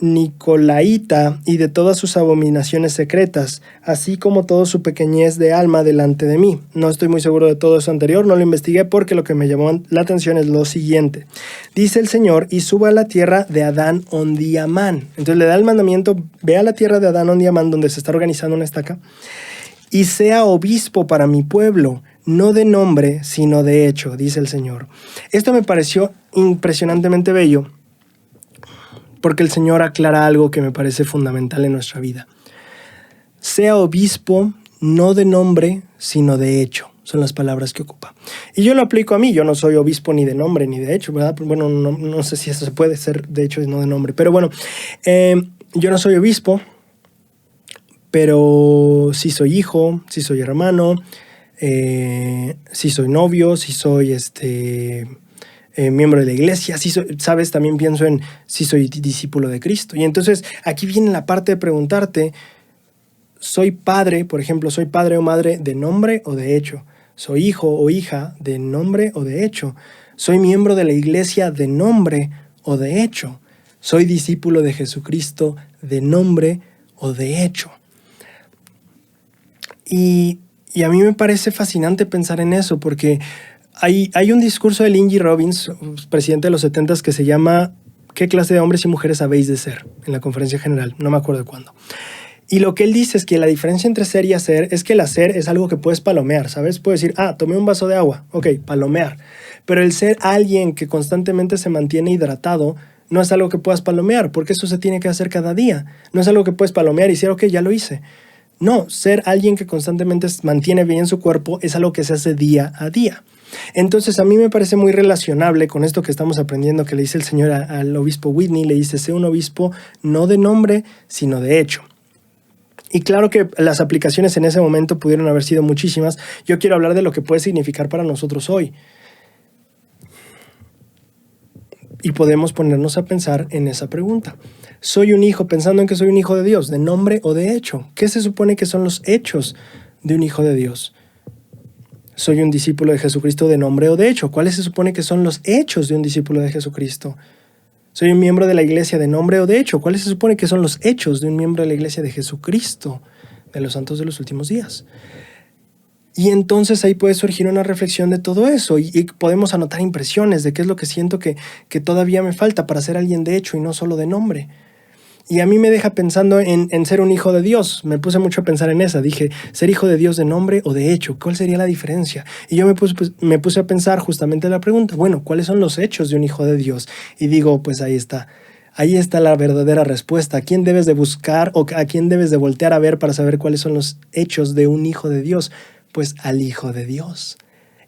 nicolaíta y de todas sus abominaciones secretas, así como toda su pequeñez de alma delante de mí. No estoy muy seguro de todo eso anterior, no lo investigué porque lo que me llamó la atención es lo siguiente. Dice el Señor, y suba a la tierra de Adán Ondiamán. Entonces le da el mandamiento, ve a la tierra de Adán Ondiamán, donde se está organizando una estaca, y sea obispo para mi pueblo, no de nombre, sino de hecho, dice el Señor. Esto me pareció impresionantemente bello, porque el Señor aclara algo que me parece fundamental en nuestra vida. Sea obispo, no de nombre, sino de hecho. Son las palabras que ocupa. Y yo lo aplico a mí. Yo no soy obispo ni de nombre ni de hecho, ¿verdad? Bueno, no sé si eso se puede ser de hecho y no de nombre. Pero bueno, yo no soy obispo, pero sí soy hijo, sí soy hermano, sí soy novio, sí soy miembro de la iglesia, sí soy, ¿sabes? También pienso en si soy discípulo de Cristo. Y entonces aquí viene la parte de preguntarte, ¿soy padre, por ejemplo, soy padre o madre de nombre o de hecho? ¿Soy hijo o hija de nombre o de hecho? ¿Soy miembro de la iglesia de nombre o de hecho? ¿Soy discípulo de Jesucristo de nombre o de hecho? Y a mí me parece fascinante pensar en eso porque hay un discurso de Lynn G. Robbins, presidente de los 70s, que se llama ¿Qué clase de hombres y mujeres habéis de ser? En la conferencia general, no me acuerdo cuándo. Y lo que él dice es que la diferencia entre ser y hacer es que el hacer es algo que puedes palomear, ¿sabes? Puedes decir, tomé un vaso de agua, ok, palomear. Pero el ser alguien que constantemente se mantiene hidratado no es algo que puedas palomear, porque eso se tiene que hacer cada día. No es algo que puedes palomear y decir, ok, ya lo hice. No, ser alguien que constantemente mantiene bien su cuerpo es algo que se hace día a día. Entonces a mí me parece muy relacionable con esto que estamos aprendiendo que le dice el Señor al obispo Whitney, le dice, sé un obispo no de nombre, sino de hecho. Y claro que las aplicaciones en ese momento pudieron haber sido muchísimas. Yo quiero hablar de lo que puede significar para nosotros hoy. Y podemos ponernos a pensar en esa pregunta. soy un hijo pensando en que soy un hijo de Dios, de nombre o de hecho. ¿Qué se supone que son los hechos de un hijo de Dios? Soy un discípulo de Jesucristo de nombre o de hecho. ¿Cuáles se supone que son los hechos de un discípulo de Jesucristo? Soy un miembro de la iglesia de nombre o de hecho. ¿Cuáles se supone que son los hechos de un miembro de la iglesia de Jesucristo, de los santos de los últimos días? Y entonces ahí puede surgir una reflexión de todo eso y podemos anotar impresiones de qué es lo que siento que todavía me falta para ser alguien de hecho y no solo de nombre. Y a mí me deja pensando en ser un hijo de Dios. Me puse mucho a pensar en esa. Dije, ¿ser hijo de Dios de nombre o de hecho? ¿Cuál sería la diferencia? Y yo me puse a pensar justamente la pregunta, bueno, ¿cuáles son los hechos de un hijo de Dios? Y digo, pues ahí está. Ahí está la verdadera respuesta. ¿A quién debes de buscar o a quién debes de voltear a ver para saber cuáles son los hechos de un hijo de Dios? Pues al Hijo de Dios.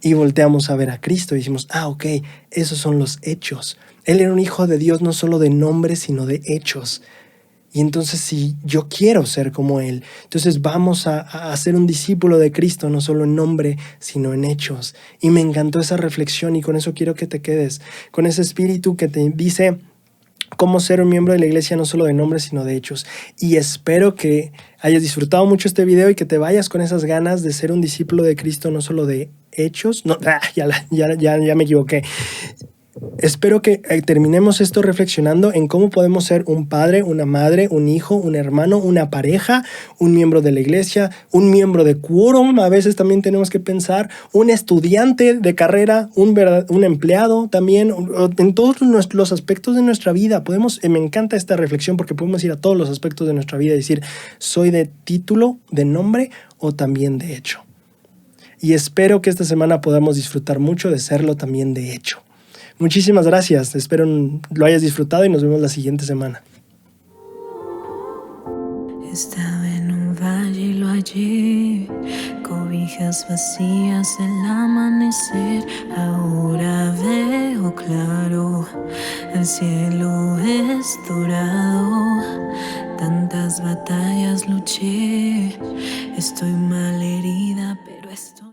Y volteamos a ver a Cristo y decimos, ok, esos son los hechos. Él era un hijo de Dios no solo de nombre, sino de hechos. Y entonces si yo quiero ser como Él, entonces vamos a ser un discípulo de Cristo, no solo en nombre, sino en hechos. Y me encantó esa reflexión y con eso quiero que te quedes, con ese espíritu que te dice cómo ser un miembro de la iglesia no solo de nombre, sino de hechos. Y espero que hayas disfrutado mucho este video y que te vayas con esas ganas de ser un discípulo de Cristo, no solo de hechos. No, ya me equivoqué. Espero que terminemos esto reflexionando en cómo podemos ser un padre, una madre, un hijo, un hermano, una pareja, un miembro de la iglesia, un miembro de quórum. A veces también tenemos que pensar, un estudiante de carrera, un empleado también, en todos los aspectos de nuestra vida. Me encanta esta reflexión porque podemos ir a todos los aspectos de nuestra vida y decir, ¿soy de título, de nombre o también de hecho? Y espero que esta semana podamos disfrutar mucho de serlo también de hecho. Muchísimas gracias, espero lo hayas disfrutado y nos vemos la siguiente semana. Estaba en un valle y lo hallé, cobijas vacías el amanecer. Ahora veo claro, el cielo es dorado. Tantas batallas luché, estoy mal herida, pero estoy